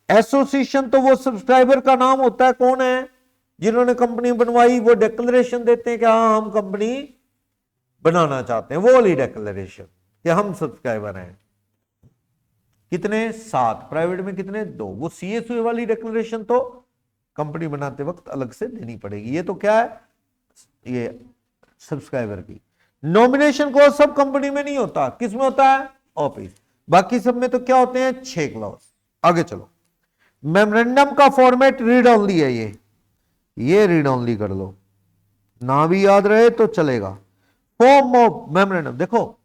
एसोसिएशन तो वो सब्सक्राइबर का नाम होता है, कौन है जिन्होंने कंपनी बनवाई, वो डिक्लेरेशन देते हैं कि हाँ हम कंपनी बनाना चाहते हैं, वो वाली डिक्लेरेशन कि हम सब्सक्राइबर हैं। कितने? 7, प्राइवेट में कितने? 2। वो सीएसयू वाली डिक्लेरेशन तो कंपनी बनाते वक्त अलग से देनी पड़ेगी। ये तो क्या है, ये सब्सक्राइबर की। नॉमिनेशन क्लॉज सब कंपनी में नहीं होता, किस में होता है? ऑफिस। बाकी सब में तो क्या होते हैं? 6 क्लॉज। आगे चलो, मेमोरेंडम का फॉर्मेट रीड ओनली है, ये रीड ओनली कर लो, ना भी याद रहे तो चलेगा। फॉर्म ऑफ मेमोरेंडम, देखो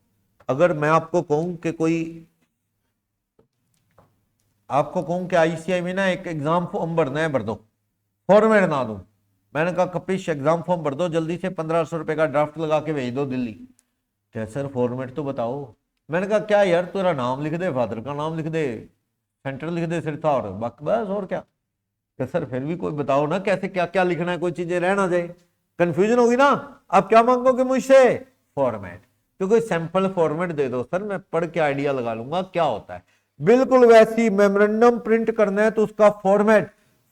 अगर मैं आपको कहूं कि आईसीआई में ना एक एग्जाम फॉर्म भरना है, भर दो, फॉर्मेट ना दो, मैंने कहा कपिश एग्जाम फॉर्म भर दो जल्दी से, 1500 रुपए का ड्राफ्ट लगा के भेज दो दिल्ली। क्या सर फॉर्मेट तो बताओ। मैंने कहा क्या यार, तेरा नाम लिख दे, फादर का नाम लिख दे, सेंटर लिख दे सिर्फ, और बस और क्या। क्या सर फिर भी कोई बताओ ना कैसे क्या क्या लिखना है, कोई चीजें रह ना जाए, कंफ्यूजन होगी ना। आप क्या मांगोगे मुझसे? फॉर्मेट। तो कोई सैंपल फॉर्मेट दे दो सर, मैं पढ़ के आइडिया लगा लूंगा क्या होता है। बिल्कुल वैसी मेमोरेंडम प्रिंट करना है तो उसका फॉर्मेट,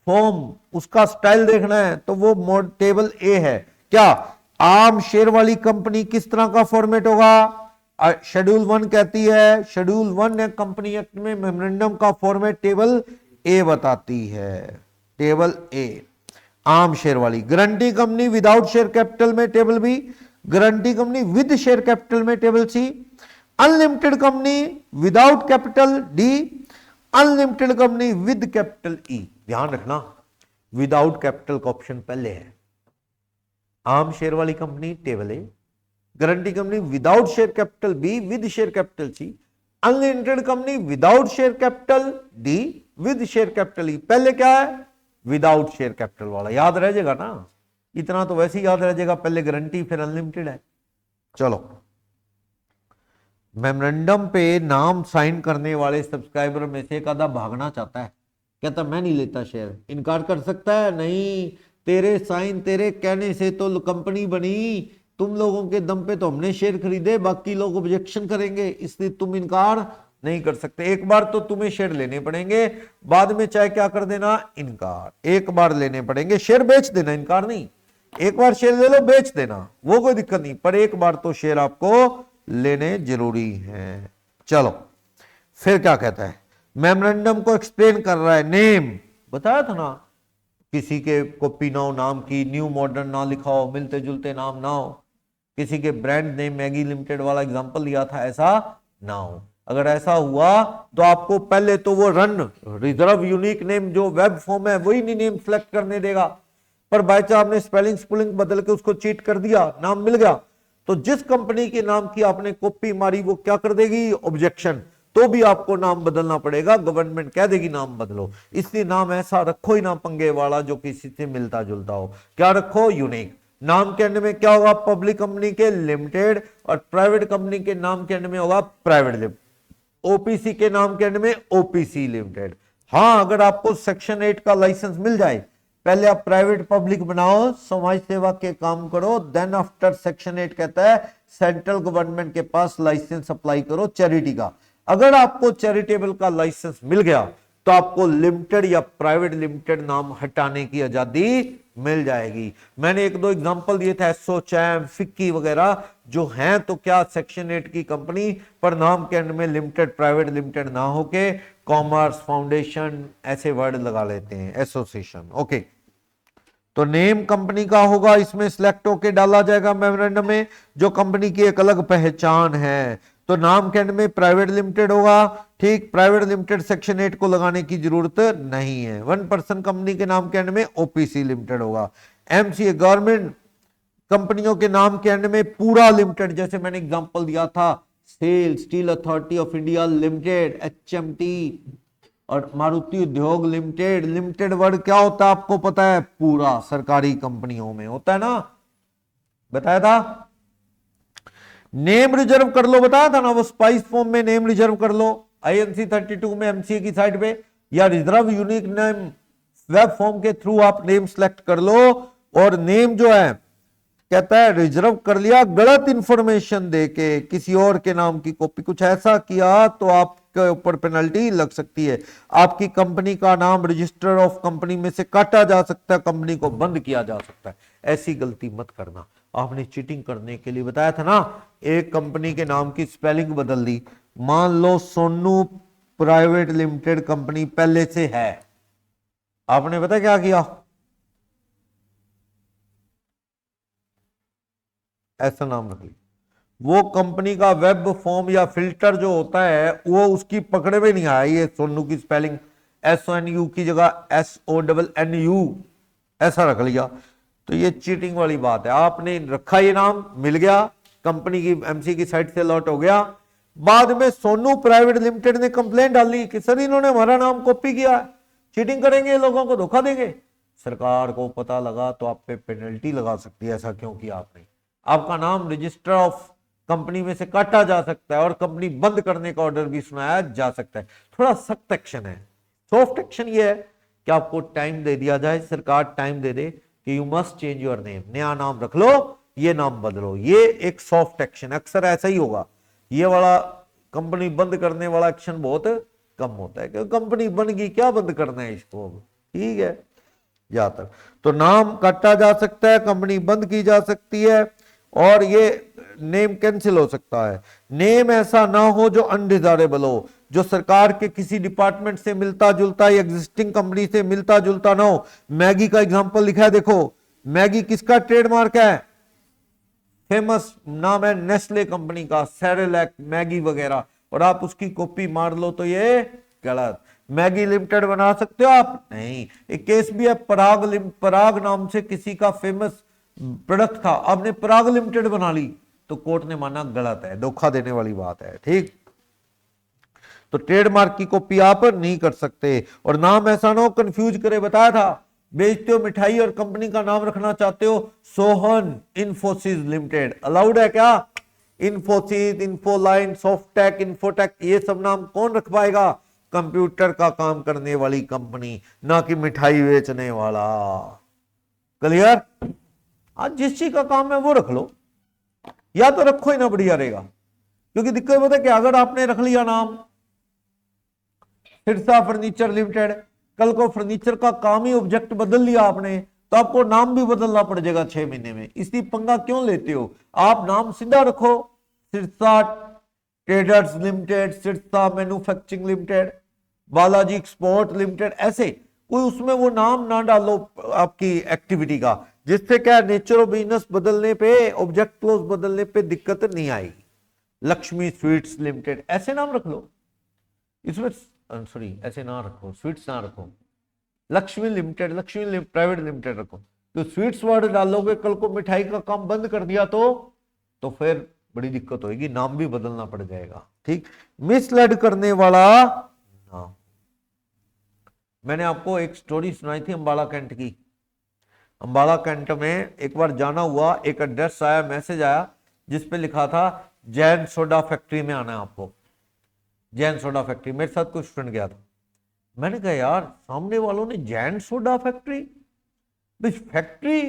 फॉर्म, उसका स्टाइल देखना है तो वो टेबल ए है। क्या आम शेयर वाली कंपनी किस तरह का फॉर्मेट होगा? शेड्यूल 1 कहती है, शेड्यूल 1 है कंपनी एक्ट में, मेमोरेंडम का फॉर्मेट टेबल ए बताती है, टेबल ए। आम शेयर वाली। Guarantee company without share capital में table B, guarantee company with share capital में table C, unlimited company without capital D, unlimited company with capital E. ध्यान रखना without capital का option पहले है। आम शेयर वाली company table A, guarantee company without share capital B, with share capital C, unlimited company without share capital D, with share capital E. पहले क्या है? विदाउट शेयर कैपिटल वाला। याद रह जाएगा ना, इतना तो वैसे ही याद रह जाएगा, पहले गारंटी फिर अनलिमिटेड है। चलो, मेमोरेंडम पे नाम साइन करने वाले सब्सक्राइबर में से एक आधा भागना चाहता है, कहता मैं नहीं लेता शेयर, इनकार कर सकता है? नहीं, तेरे साइन, तेरे कहने से तो कंपनी बनी, तुम लोगों के दम पे तो हमने शेयर खरीदे, बाकी लोग ऑब्जेक्शन करेंगे, इसलिए तुम इनकार नहीं कर सकते। एक बार तो तुम्हें शेयर लेने पड़ेंगे, बाद में चाहे क्या कर देना, इनकार। एक बार लेने पड़ेंगे, शेयर बेच देना, इनकार नहीं। एक बार शेयर ले लो, बेच देना, वो कोई दिक्कत नहीं, पर एक बार तो शेयर आपको लेने जरूरी है। चलो, फिर क्या कहता है? मेमोरेंडम को एक्सप्लेन कर रहा है। नेम बताया था ना, किसी के कॉपी ना हो नाम की, न्यू मॉडर्न ना लिखा हो, मिलते जुलते नाम ना हो, किसी के ब्रांड नेम मैगी लिमिटेड वाला एग्जांपल दिया था, ऐसा ना हो। अगर ऐसा हुआ तो आपको पहले तो वो रन रिजर्व यूनिक नेम जो वेब फॉर्म है वही नहीं नेम सेलेक्ट करने देगा, पर बाय चांस आपने स्पेलिंग स्पेलिंग बदल के उसको चीट कर दिया, नाम मिल गया, तो जिस कंपनी के नाम की आपने कॉपी मारी वो क्या कर देगी, ऑब्जेक्शन, तो भी आपको नाम बदलना पड़ेगा, गवर्नमेंट कह देगी नाम बदलो। इसलिए नाम ऐसा रखो ही ना पंगे वाला जो किसी से मिलता जुलता हो। क्या रखो? यूनिक। नाम के एंड में क्या होगा? पब्लिक कंपनी के लिमिटेड, और प्राइवेट कंपनी के नाम के एंड में होगा प्राइवेट लिमिटेड, ओपीसी के नाम के एंड में ओपीसी लिमिटेड। हाँ, अगर आपको सेक्शन 8 का लाइसेंस मिल जाए, पहले आप प्राइवेट पब्लिक बनाओ, समाज सेवा के काम करो, देन आफ्टर सेक्शन 8 कहता है सेंट्रल गवर्नमेंट के पास लाइसेंस अप्लाई करो चैरिटी का। अगर आपको चैरिटेबल का लाइसेंस मिल गया तो आपको लिमिटेड या प्राइवेट लिमिटेड नाम हटाने की आजादी मिल जाएगी। मैंने एक दो एग्जांपल दिए थे, एसओ, चैम, फिक्की वगैरह, जो हैं तो क्या सेक्शन 8 की कंपनी, पर नाम के एंड में लिमिटेड प्राइवेट लिमिटेड ना होके कॉमर्स, फाउंडेशन ऐसे वर्ड लगा लेते हैं, एसोसिएशन। ओके, तो नेम कंपनी का होगा, इसमें सिलेक्ट होके डाला जाएगा मेमोरेंडम में, जो कंपनी की एक अलग पहचान है। तो नाम के एंड में प्राइवेट लिमिटेड होगा, ठीक, प्राइवेट लिमिटेड सेक्शन 8 को लगाने की जरूरत नहीं है। 1% कंपनी के नाम के एंड में ओपीसी लिमिटेड होगा। एमसीए गवर्नमेंट कंपनियों के नाम के एंड में पूरा लिमिटेड, जैसे मैंने एग्जांपल दिया था, SAIL, steel authority of India limited, HMT और मारुति उद्योग लिमिटेड। लिमिटेड वर्ड क्या होता है आपको पता है? पूरा सरकारी कंपनियों में होता है ना, बताया था। नेम रिजर्व कर लो, बताया था ना, वो स्पाइस फॉर्म में नेम रिजर्व कर लो, आईएनसी 32 में एमसीए की साइड पे, या reserve unique name web form के थ्रू आप नेम सेलेक्ट कर लो। और नेम जो है कहता है रिजर्व कर लिया, गलत इंफॉर्मेशन देके किसी और के नाम की कॉपी, कुछ ऐसा किया तो आपके ऊपर पेनल्टी लग सकती है। आपकी कंपनी का नाम रजिस्टर ऑफ कंपनी में से काटा जा सकता है, कंपनी को बंद किया जा सकता है। ऐसी गलती मत करना। आपने चीटिंग करने के लिए बताया था ना, एक कंपनी के नाम की स्पेलिंग बदल दी, मान लो सोनू प्राइवेट लिमिटेड कंपनी पहले से है, आपने पता क्या किया, ऐसा नाम रख लिया, वो कंपनी का वेब फॉर्म या फिल्टर जो होता है वो उसकी पकड़े में नहीं आया, ये सोनू की स्पेलिंग SONU की जगह SONNU ऐसा रख लिया, तो ये चीटिंग वाली बात है। आपने रखा, ये नाम मिल गया, कंपनी की एमसी की साइट से लॉट हो गया, बाद में सोनू प्राइवेट लिमिटेड ने कंप्लेंट डाली कि सर इन्होंने हमारा नाम कॉपी किया है, चीटिंग करेंगे, लोगों को धोखा देंगे। सरकार को पता लगा तो आप पे पेनल्टी लगा सकती है, ऐसा क्यों किया आपने। आपका नाम रजिस्टर ऑफ कंपनी में से काटा जा सकता है और कंपनी बंद करने का ऑर्डर भी सुनाया जा सकता है। थोड़ा सख्त एक्शन है। सॉफ्ट एक्शन ये है कि आपको टाइम दे दिया जाए, सरकार टाइम दे दे कि you must change your name, नया नाम रख लो, ये नाम बदलो, ये एक सॉफ्ट एक्शन। अक्सर ऐसा ही होगा, ये वाला कंपनी बंद करने वाला एक्शन बहुत कम होता है, क्योंकि कंपनी बन गई, क्या बंद करना है इसको, ठीक है। ज्यादातर तो नाम काटा जा सकता है, कंपनी बंद की जा सकती है, और ये नेम कैंसिल हो सकता है। नेम ऐसा ना हो जो अनडिजायरेबल हो, जो सरकार के किसी डिपार्टमेंट से मिलता जुलता या एग्जिस्टिंग कंपनी से मिलता जुलता ना हो। मैगी का एग्जांपल लिखा है, देखो मैगी किसका ट्रेडमार्क है? फेमस नाम है नेस्ले कंपनी का, सेरेलैक, मैगी वगैरह, और आप उसकी कॉपी मार लो तो ये गलत। मैगी लिमिटेड बना सकते हो आप? नहीं। एक केस भी है, पराग नाम से किसी का फेमस प्रोडक्ट था, आपने पराग लिमिटेड बना ली, तो कोर्ट ने माना गलत है, धोखा देने वाली बात है। ठीक, तो ट्रेडमार्क की कॉपी आप नहीं कर सकते। और नाम ऐसा ना हो कंफ्यूज करे, बताया था, बेचते हो मिठाई और कंपनी का नाम रखना चाहते हो सोहन इंफोसिस लिमिटेड, अलाउड है क्या? इंफोसिस, इन्फोलाइन, सॉफ्टटेक, इन्फोटेक, ये सब नाम कौन रख पाएगा? कंप्यूटर का काम करने वाली कंपनी, ना कि मिठाई बेचने वाला। क्लियर? आज जिस चीज का काम है वो रख लो, या तो रखो ही ना, बढ़िया रहेगा। क्योंकि दिक्कत पता है कि अगर आपने रख लिया नाम सिरसा फर्नीचर लिमिटेड, कल को फर्नीचर का काम ही ऑब्जेक्ट बदल लिया आपने, तो आपको नाम भी बदलना पड़ जाएगा 6 महीने में। इसी पंगा क्यों लेते हो? आप नाम सीधा रखो, Sirsa traders limited, Sirsa manufacturing limited, Balaji export limited, ऐसे कोई उसमें वो नाम ना डालो आपकी एक्टिविटी का, जिससे क्या नेचर ऑफ बिजनेस बदलने पे, ऑब्जेक्ट क्लोज बदलने पे दिक्कत नहीं आएगी। लक्ष्मी स्वीट्स लिमिटेड, ऐसे नाम रख लो। इसमें सॉरी ऐसे ना रखो, स्वीट्स ना रखो, Lakshmi limited, Lakshmi private limited रखो। तो स्वीट्स वर्ड डालोगे, कल को मिठाई का काम बंद कर दिया तो फिर बड़ी दिक्कत होगी, नाम भी बदलना पड़ जाएगा। ठीक, मिसलेड करने वाला नाम। मैंने आपको एक स्टोरी सुनाई थी अंबाला कैंट की। अंबाला कैंट में एक बार जाना हुआ, एक एड्रेस आया, मैसेज आया, जिसपे लिखा था जैन सोडा फैक्ट्री में आना है आपको। जैन सोडा फैक्ट्री, मेरे साथ कुछ फ्रेंड गया था। मैंने कहा यार सामने वालों ने जैन सोडा फैक्ट्री, फैक्ट्री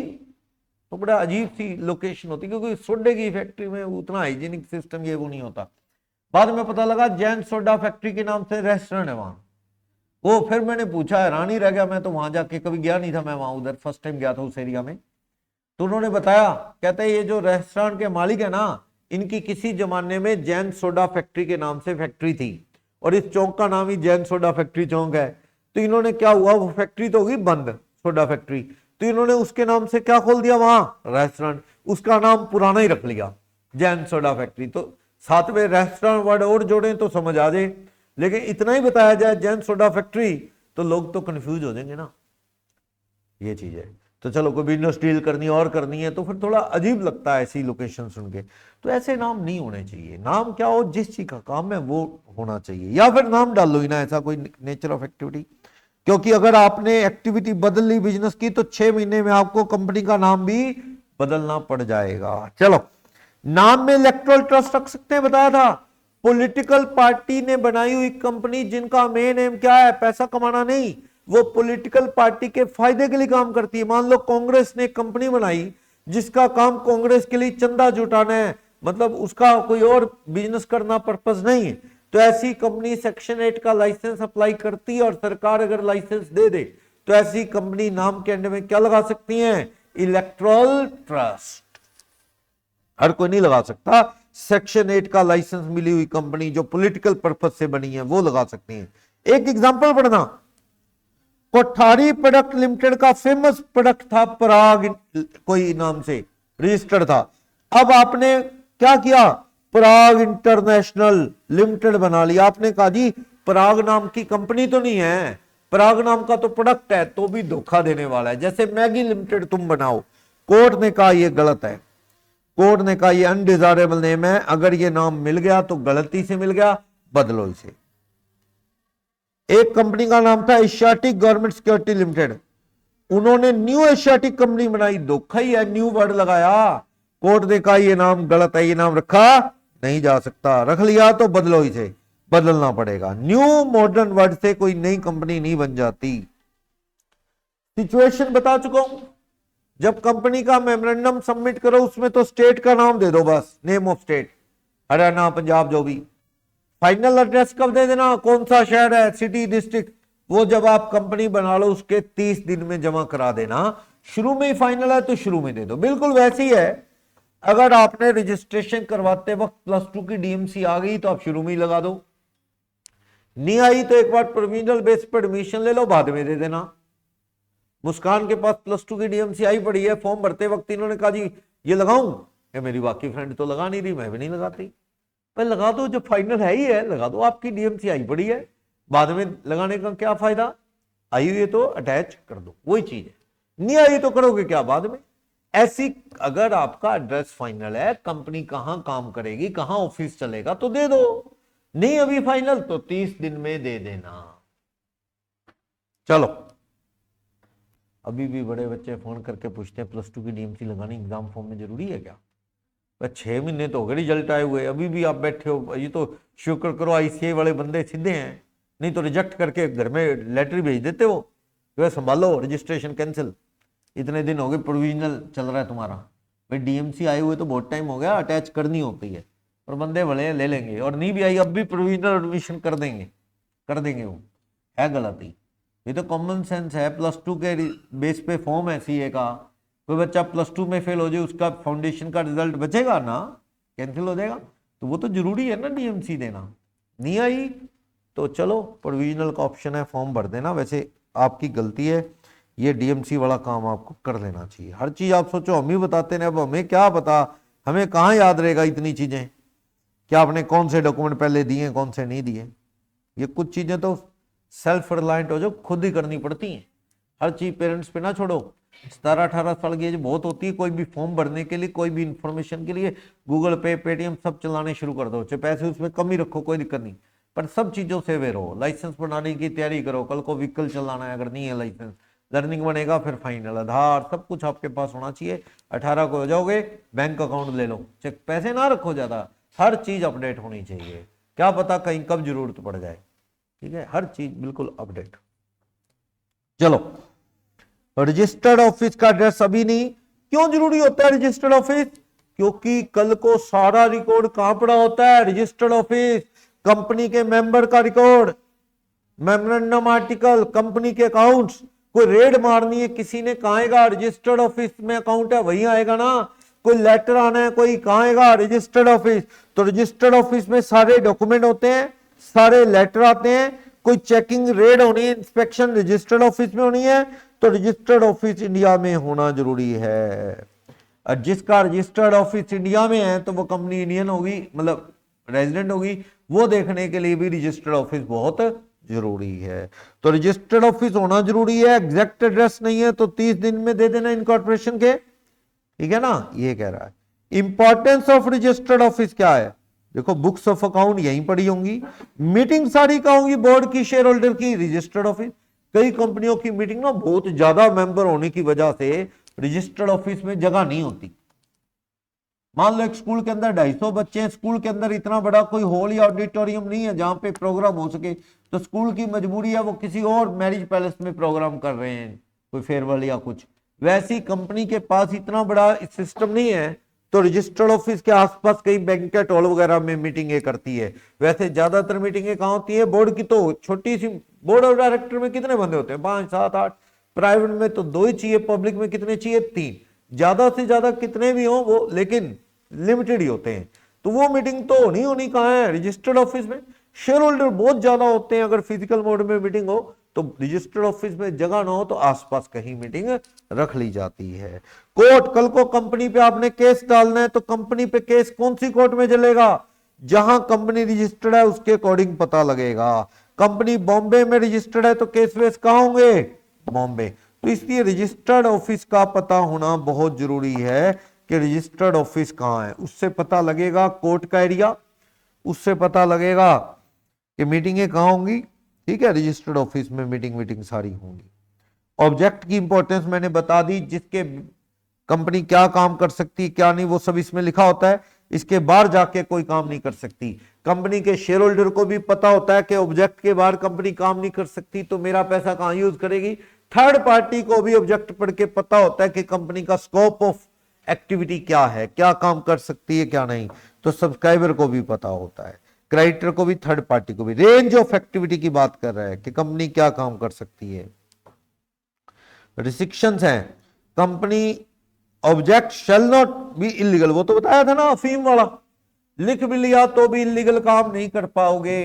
तो बड़ा अजीब सी लोकेशन होती, क्योंकि सोडे की फैक्ट्री में उतना हाइजीनिक सिस्टम ये वो नहीं होता। बाद में पता लगा जैन सोडा फैक्ट्री के नाम से रेस्टोरेंट है वहां। वो फिर मैंने पूछा, हैरान ही रह गया, मैं तो वहां जाके कभी गया नहीं था, मैं वहां उधर फर्स्ट टाइम गया था उस एरिया में। तो उन्होंने बताया, कहते हैं ये जो रेस्टोरेंट के मालिक है ना, इनकी किसी जमाने में जैन सोडा फैक्ट्री के नाम से फैक्ट्री थी, और इस चौक का नाम ही जैन सोडा फैक्ट्री चौक है। तो इन्होंने क्या हुआ, वो फैक्ट्री तो होगी बंद, सोडा फैक्ट्री, तो इन्होंने उसके नाम से क्या खोल दिया वहां, रेस्टोरेंट। उसका नाम पुराना ही रख लिया, जैन सोडा फैक्ट्री। तो साथ में रेस्टोरेंट वर्ड और जोड़े तो समझ आ जाए, लेकिन इतना ही बताया जाए जैन सोडा फैक्ट्री, तो लोग तो कंफ्यूज हो जाएंगे ना, ये चीज है। तो चलो कोई बिजनेस डील करनी और करनी है तो फिर थोड़ा अजीब लगता है ऐसी लोकेशन सुन के। तो ऐसे नाम नहीं होने चाहिए। नाम क्या हो, जिस चीज का काम है वो होना चाहिए, या फिर नाम डाल लो ही ना, ऐसा कोई नेचर ऑफ एक्टिविटी। क्योंकि अगर आपने एक्टिविटी बदल ली बिजनेस की, तो 6 महीने में आपको कंपनी का नाम भी बदलना पड़ जाएगा। चलो, नाम में इलेक्टोरल ट्रस्ट रख सकते हैं, बताया था। पॉलिटिकल पार्टी ने बनाई हुई कंपनी जिनका मेन एम क्या है, पैसा कमाना नहीं, वो पॉलिटिकल पार्टी के फायदे के लिए काम करती है। मान लो कांग्रेस ने कंपनी बनाई जिसका काम कांग्रेस के लिए चंदा जुटाना है, मतलब उसका कोई और बिजनेस करना पर्पस नहीं है, तो ऐसी कंपनी सेक्शन 8 का लाइसेंस अप्लाई करती है, और सरकार अगर लाइसेंस दे दे तो ऐसी कंपनी नाम के अंडर में क्या लगा सकती है, इलेक्टोरल ट्रस्ट। हर कोई नहीं लगा सकता। सेक्शन 8 का लाइसेंस मिली हुई कंपनी जो पॉलिटिकल पर्पस से बनी है वो लगा सकती है। एक एग्जांपल पढ़ना, कोठारी प्रोडक्ट लिमिटेड का फेमस प्रोडक्ट था पराग, कोई नाम से रजिस्टर्ड था। अब आपने क्या किया, पराग इंटरनेशनल लिमिटेड बना लिया। आपने कहा जी पराग नाम की कंपनी तो नहीं है, पराग नाम का तो प्रोडक्ट है, तो भी धोखा देने वाला है। जैसे मैगी लिमिटेड तुम बनाओ, कोर्ट ने कहा यह गलत है, कोर्ट ने कहा यह अनडिजायरेबल नेम है, अगर यह नाम मिल गया तो गलती से मिल गया, बदलो इसे। एक कंपनी का नाम था एशियाटिक गवर्नमेंट सिक्योरिटी लिमिटेड, उन्होंने न्यू एशियाटिक कंपनी बनाई, धोखा ही है, न्यू वर्ड लगाया, कोर्ट ने कहा यह नाम गलत है, यह नाम रखा नहीं जा सकता, रख लिया तो बदलो इसे, बदलना पड़ेगा। न्यू मॉडर्न वर्ड से कोई नई कंपनी नहीं बन जाती। सिचुएशन बता चुका हूं, जब कंपनी का मेमोरेंडम सबमिट करो उसमें तो स्टेट का नाम दे दो, बस name of state, Haryana, Punjab, जो भी। फाइनल एड्रेस कब दे देना, कौन सा शहर है, सिटी, डिस्ट्रिक्ट, वो जब आप कंपनी बना लो उसके 30 दिन में जमा करा देना। शुरू में ही फाइनल है तो शुरू में दे दो। बिल्कुल वैसे ही है, अगर आपने रजिस्ट्रेशन करवाते वक्त +2 की डीएमसी आ गई तो आप शुरू में ही लगा दो, नहीं आई तो एक बार प्रोविजनल बेस पर एडमिशन ले लो, बाद में दे देना। मुस्कान के पास +2 की डीएमसी आई पड़ी है, फॉर्म भरते वक्त इन्होंने कहा जी ये लगाऊं, ये मेरी बाकी फ्रेंड तो लगा नहीं रही, मैं भी नहीं लगाती। पर लगा दो, जो फाइनल है ही है लगा दो, आपकी डीएमसी आई पड़ी है, बाद में लगाने का क्या फायदा, आई हुई है तो अटैच कर दो, वही चीज है। नहीं आई तो करोगे क्या बाद में। ऐसी अगर आपका एड्रेस फाइनल है, कंपनी कहां काम करेगी, कहां ऑफिस चलेगा तो दे दो, नहीं अभी फाइनल तो 30 दिन में दे देना। चलो, अभी भी बड़े बच्चे फोन करके पूछते हैं +2 की डीएमसी लगानी एग्जाम फॉर्म में जरूरी है क्या। 6 महीने तो हो गए रिजल्ट आए हुए, अभी भी आप बैठे हो। ये तो शुक्र करो आईसीआई वाले बंदे सीधे हैं, नहीं तो रिजेक्ट करके घर में लेटर भेज देते हो, वह संभालो रजिस्ट्रेशन कैंसिल, इतने दिन हो गए प्रोविजनल चल रहा है तुम्हारा। भाई डीएमसी आए हुए तो बहुत टाइम हो गया, अटैच करनी होती है, और बंदे भले ले लेंगे, और नहीं भी आई अब भी प्रोविजनल एडमिशन कर देंगे वो है गलती। ये तो कॉमन सेंस है। +2 के बेस पे फॉर्म है सीए का, कोई बच्चा +2 में फेल हो जाए, उसका फाउंडेशन का रिजल्ट बचेगा ना, कैंसिल हो जाएगा, तो वो तो जरूरी है ना डीएमसी देना। नहीं आई तो चलो प्रोविजनल का ऑप्शन है, फॉर्म भर देना। वैसे आपकी गलती है, ये डीएमसी वाला काम आपको कर लेना चाहिए। हर चीज आप सोचो हम ही बताते हैं, अब हमें क्या पता, हमें कहाँ याद रहेगा इतनी चीजें, क्या आपने कौन से डॉक्यूमेंट पहले दिए कौन से नहीं दिए। ये कुछ चीजें तो सेल्फ रिलायंट हो जो खुद ही करनी पड़ती हैं, हर चीज पेरेंट्स पे ना छोड़ो। 17-18 साल की एज बहुत होती है, कोई भी फॉर्म भरने के लिए, कोई भी इंफॉर्मेशन के लिए गूगल पे पेटीएम सब चलाने शुरू कर दो, चाहे पैसे उसमें कम ही रखो कोई दिक्कत नहीं, पर सब चीजों से अवेयर हो। लाइसेंस बनाने की तैयारी करो, कल को व्हीकल चलाना है, अगर नहीं है लाइसेंस, लर्निंग बनेगा, फिर फाइनल, आधार सब कुछ आपके पास होना चाहिए। 18 को हो जाओगे, बैंक अकाउंट ले लो, चेक पैसे ना रखो ज्यादा, हर चीज अपडेट होनी चाहिए, क्या पता कहीं कब जरूरत पड़ जाए, ठीक है, हर चीज बिल्कुल अपडेट। चलो, रजिस्टर्ड ऑफिस का एड्रेस अभी नहीं, क्यों जरूरी होता है रजिस्टर्ड ऑफिस, क्योंकि कल को सारा रिकॉर्ड कहां पड़ा होता है, रजिस्टर्ड ऑफिस, कंपनी के मेंबर का रिकॉर्ड, मेमोरेंडम आर्टिकल, कंपनी के अकाउंट्स, कोई रेड मारनी है किसी ने, कहां आएगा, रजिस्टर्ड ऑफिस में अकाउंट है वहीं आएगा ना, कोई लेटर आना है कोई, कहां आएगा, रजिस्टर्ड ऑफिस। तो रजिस्टर्ड ऑफिस में सारे डॉक्यूमेंट होते हैं, सारे लेटर आते हैं, कोई चेकिंग रेड होनी है, इंस्पेक्शन रजिस्टर्ड ऑफिस में होनी है, तो रजिस्टर्ड ऑफिस इंडिया में होना जरूरी है। और जिसका रजिस्टर्ड ऑफिस इंडिया में है तो वो कंपनी इंडियन होगी, मतलब रेजिडेंट होगी, वो देखने के लिए भी रजिस्टर्ड ऑफिस बहुत जरूरी है। तो रजिस्टर्ड ऑफिस होना जरूरी है, एग्जैक्ट एड्रेस नहीं है तो 30 दिन में दे देना इनकॉर्पोरेशन के, ठीक है ना, ये कह रहा है। इंपॉर्टेंस ऑफ रजिस्टर्ड ऑफिस क्या है, देखो बुक्स ऑफ अकाउंट यहीं पड़ी होंगी, मीटिंग सारी का होंगी बोर्ड की, शेयर होल्डर की, रजिस्टर्ड ऑफिस। कई कंपनियों की मीटिंग ना बहुत ज्यादा मेंबर होने की वजह से रजिस्टर्ड ऑफिस में जगह नहीं होती। मान लो एक स्कूल के अंदर 250 बच्चे हैं, स्कूल के अंदर इतना बड़ा कोई हॉल या ऑडिटोरियम नहीं है जहां पे प्रोग्राम हो सके, तो स्कूल की मजबूरी है वो किसी और मैरिज पैलेस में प्रोग्राम कर रहे हैं, कोई फेयरवेल या कुछ। वैसी कंपनी के पास इतना बड़ा सिस्टम नहीं है, तो रजिस्टर्ड ऑफिस के आसपास कई बैंकेट हॉल वगैरह में मीटिंगें करती है। वैसे ज्यादातर मीटिंगें कहां होती है, बोर्ड की तो छोटी सी, बोर्ड ऑफ डायरेक्टर में कितने बंदे होते हैं, 5, 7, 8, प्राइवेट में तो 2 ही चाहिए, पब्लिक में कितने चाहिए, 3, ज्यादा से ज्यादा कितने भी हो वो, लेकिन लिमिटेड ही होते हैं। तो वो मीटिंग तो होनी कहां है, रजिस्टर्ड ऑफिस में। शेयर होल्डर बहुत ज्यादा होते हैं, अगर फिजिकल मोड में मीटिंग हो तो रजिस्टर्ड ऑफिस में जगह ना हो तो आसपास कहीं मीटिंग रख ली जाती है। कोर्ट, कल को कंपनी पे आपने केस डालना है तो कंपनी पे केस कौन सी कोर्ट में चलेगा, जहां कंपनी रजिस्टर्ड है उसके अकॉर्डिंग पता लगेगा। कंपनी बॉम्बे में रजिस्टर्ड है तो केस वेस कहां होंगे, बॉम्बे। तो इसलिए रजिस्टर्ड ऑफिस का पता होना बहुत जरूरी है कि रजिस्टर्ड ऑफिस कहां है, उससे पता लगेगा कोर्ट का एरिया, उससे पता लगेगा कि मीटिंगें कहां होंगी, ठीक है, रजिस्टर्ड ऑफिस में मीटिंग सारी होंगी। ऑब्जेक्ट की इंपॉर्टेंस मैंने बता दी, जिसके कंपनी क्या काम कर सकती क्या नहीं वो सब इसमें लिखा होता है, इसके बाहर जाके कोई काम नहीं कर सकती। कंपनी के शेयर होल्डर को भी पता होता है कि ऑब्जेक्ट के बाहर कंपनी काम नहीं कर सकती, तो मेरा पैसा कहां यूज करेगी। थर्ड पार्टी को भी ऑब्जेक्ट पढ़ के पता होता है कि कंपनी का स्कोप ऑफ एक्टिविटी क्या है, क्या काम कर सकती है क्या नहीं, तो सब्सक्राइबर को भी पता होता है, क्रेडिटर को भी, थर्ड पार्टी को भी। रेंज ऑफ एक्टिविटी की बात कर रहा है कि कंपनी क्या काम कर सकती है। रिस्ट्रिक्शंस हैं, company object shall not be illegal, वो तो बताया था ना अफीम वाला, लिख भी लिया तो भी इलीगल काम नहीं कर पाओगे।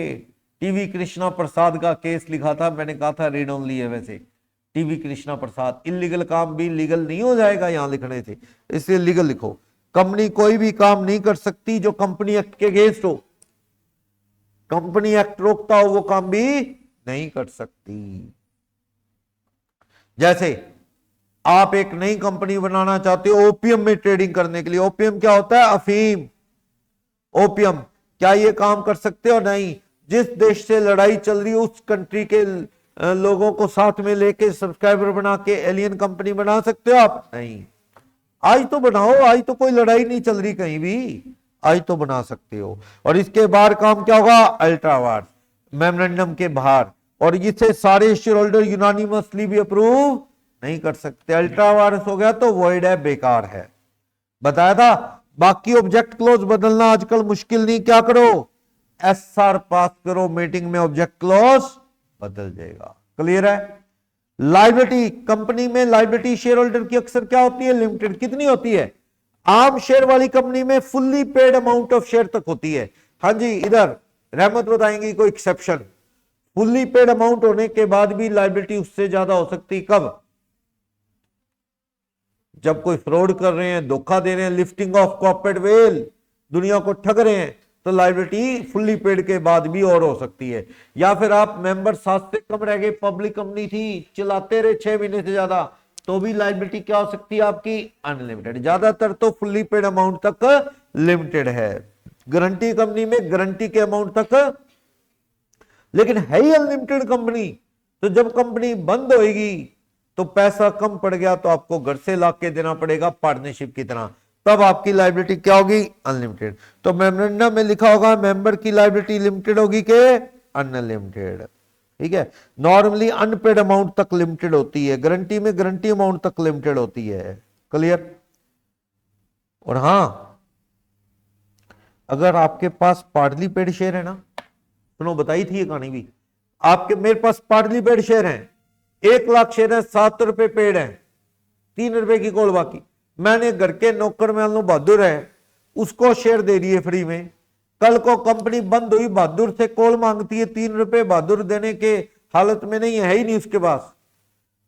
टीवी कृष्णा प्रसाद का केस लिखा था, मैंने कहा था रीड ओनली है, वैसे टीवी कृष्णा प्रसाद, इलीगल काम भी लीगल नहीं हो जाएगा यहां लिखने से, इसलिए लीगल लिखो। कंपनी कोई भी काम नहीं कर सकती जो कंपनी एक्ट के अगेंस्ट हो, कंपनी एक्ट रोकता हो वो काम भी नहीं कर सकती। जैसे आप एक नई कंपनी बनाना चाहते हो ओपीएम में ट्रेडिंग करने के लिए, ओपीएम क्या होता है, अफीम, ओपीएम, क्या ये काम कर सकते हो, नहीं। जिस देश से लड़ाई चल रही है उस कंट्री के लोगों को साथ में लेके सब्सक्राइबर बना के एलियन कंपनी बना सकते हो आप, नहीं। आज तो बनाओ, आज तो कोई लड़ाई नहीं चल रही कहीं भी, आज तो बना सकते हो। और इसके बाहर काम क्या होगा, अल्ट्रा वार्स, मेमोरेंडम के बाहर, और इसे सारे शेयर होल्डर यूनानिमसली भी अप्रूव नहीं कर सकते। अल्ट्रा वायरस हो गया तो वॉइड है, बेकार है, बताया था। बाकी ऑब्जेक्ट क्लोज बदलना आजकल मुश्किल नहीं, क्या करो, एसआर पास करो, मीटिंग में ऑब्जेक्ट क्लोज बदल जाएगा। क्लियर है। लायबिलिटी, कंपनी में लायबिलिटी शेयर होल्डर की अक्सर क्या होती है, लिमिटेड। कितनी होती है, आम शेयर वाली कंपनी में fully paid amount of share तक होती है। हाँ जी, इधर रहमत बताएंगी कोई एक्सेप्शन, फुल्ली पेड अमाउंट होने के बाद भी लायबिलिटी उससे ज्यादा हो सकती, कब, जब कोई फ्रॉड कर रहे हैं, धोखा दे रहे हैं, लिफ्टिंग ऑफ कॉर्पोरेट वेल, दुनिया को ठग रहे हैं, तो लायबिलिटी फुल्ली पेड के बाद भी और हो सकती है। या फिर आप मेंबर 7 से कम रह गए, पब्लिक कंपनी थी, चलाते रहे 6 महीने से ज्यादा, तो भी लायबिलिटी क्या हो सकती है आपकी, अनलिमिटेड। ज्यादातर तो फुल्ली पेड अमाउंट तक लिमिटेड है, गारंटी कंपनी में गारंटी के अमाउंट तक, लेकिन है ही अनलिमिटेड कंपनी। तो जब कंपनी बंद होगी तो पैसा कम पड़ गया तो आपको घर से ला के देना पड़ेगा पार्टनरशिप की तरह, तब आपकी लायबिलिटी क्या होगी, अनलिमिटेड। तो मेमोरेंडम में लिखा होगा मेंबर की लायबिलिटी लिमिटेड होगी कि अनलिमिटेड, ठीक है। नॉर्मली अनपेड अमाउंट तक लिमिटेड होती है, गारंटी में गारंटी अमाउंट तक लिमिटेड होती है। क्लियर। और हां, अगर आपके पास पार्टली पेड शेयर है ना, सुनो बताई थी ये कहानी भी, आपके मेरे पास पार्टली पेड शेयर है, 1 लाख शेयर है, 7 रुपए पेड है, 3 रुपए की कॉल बाकी। मैंने घर के नौकर में लो बहादुर है, उसको शेयर दे दिए फ्री में, कल को कंपनी बंद हुई, बहादुर से कॉल मांगती है 3 रुपए, बहादुर देने के हालत में नहीं है ही नहीं उसके पास,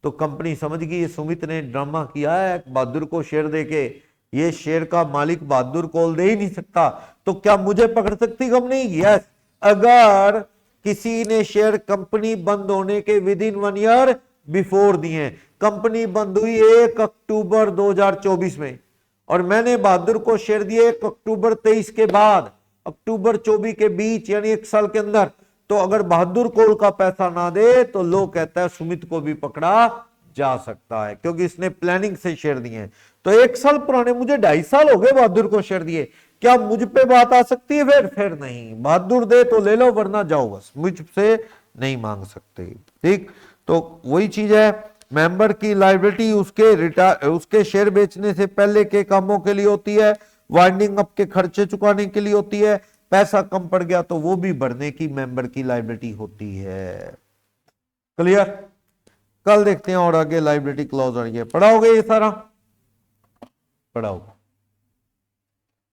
तो कंपनी समझ गई ये सुमित ने ड्रामा किया है, बहादुर को शेयर देके, ये शेयर का मालिक बहादुर कॉल दे ही नहीं सकता, तो क्या मुझे पकड़ सकती कंपनी, यस। अगर किसी ने शेयर कंपनी बंद होने के विद इन 1 ईयर बिफोर दिए, कंपनी बंद हुई 1 अक्टूबर 2024 में, और मैंने बहादुर को शेयर दिए 1 अक्टूबर 23 के बाद, अक्टूबर 24 के बीच, यानी 1 साल के अंदर, तो अगर बहादुर कॉल का पैसा ना दे तो लोग कहता है सुमित को भी पकड़ा जा सकता है, क्योंकि इसने प्लानिंग से शेयर दिए हैं। तो 1 साल पुराने, मुझे 2.5 साल हो गए बहादुर को शेयर दिए, क्या मुझ पे बात आ सकती है, फिर नहीं, बहादुर दे तो ले लो वरना जाओ, बस मुझसे नहीं मांग सकते, ठीक। तो वही चीज है, मेंबर की लायबिलिटी उसके शेयर बेचने से पहले के कामों के लिए होती है, वाइंडिंग अप के खर्चे चुकाने के लिए होती है, पैसा कम पड़ गया तो वो भी भरने की मेंबर की लायबिलिटी होती है। क्लियर। कल देखते हैं और आगे लायबिलिटी क्लॉज और ये पढ़ाओगे, ये सारा पढ़ाओगे।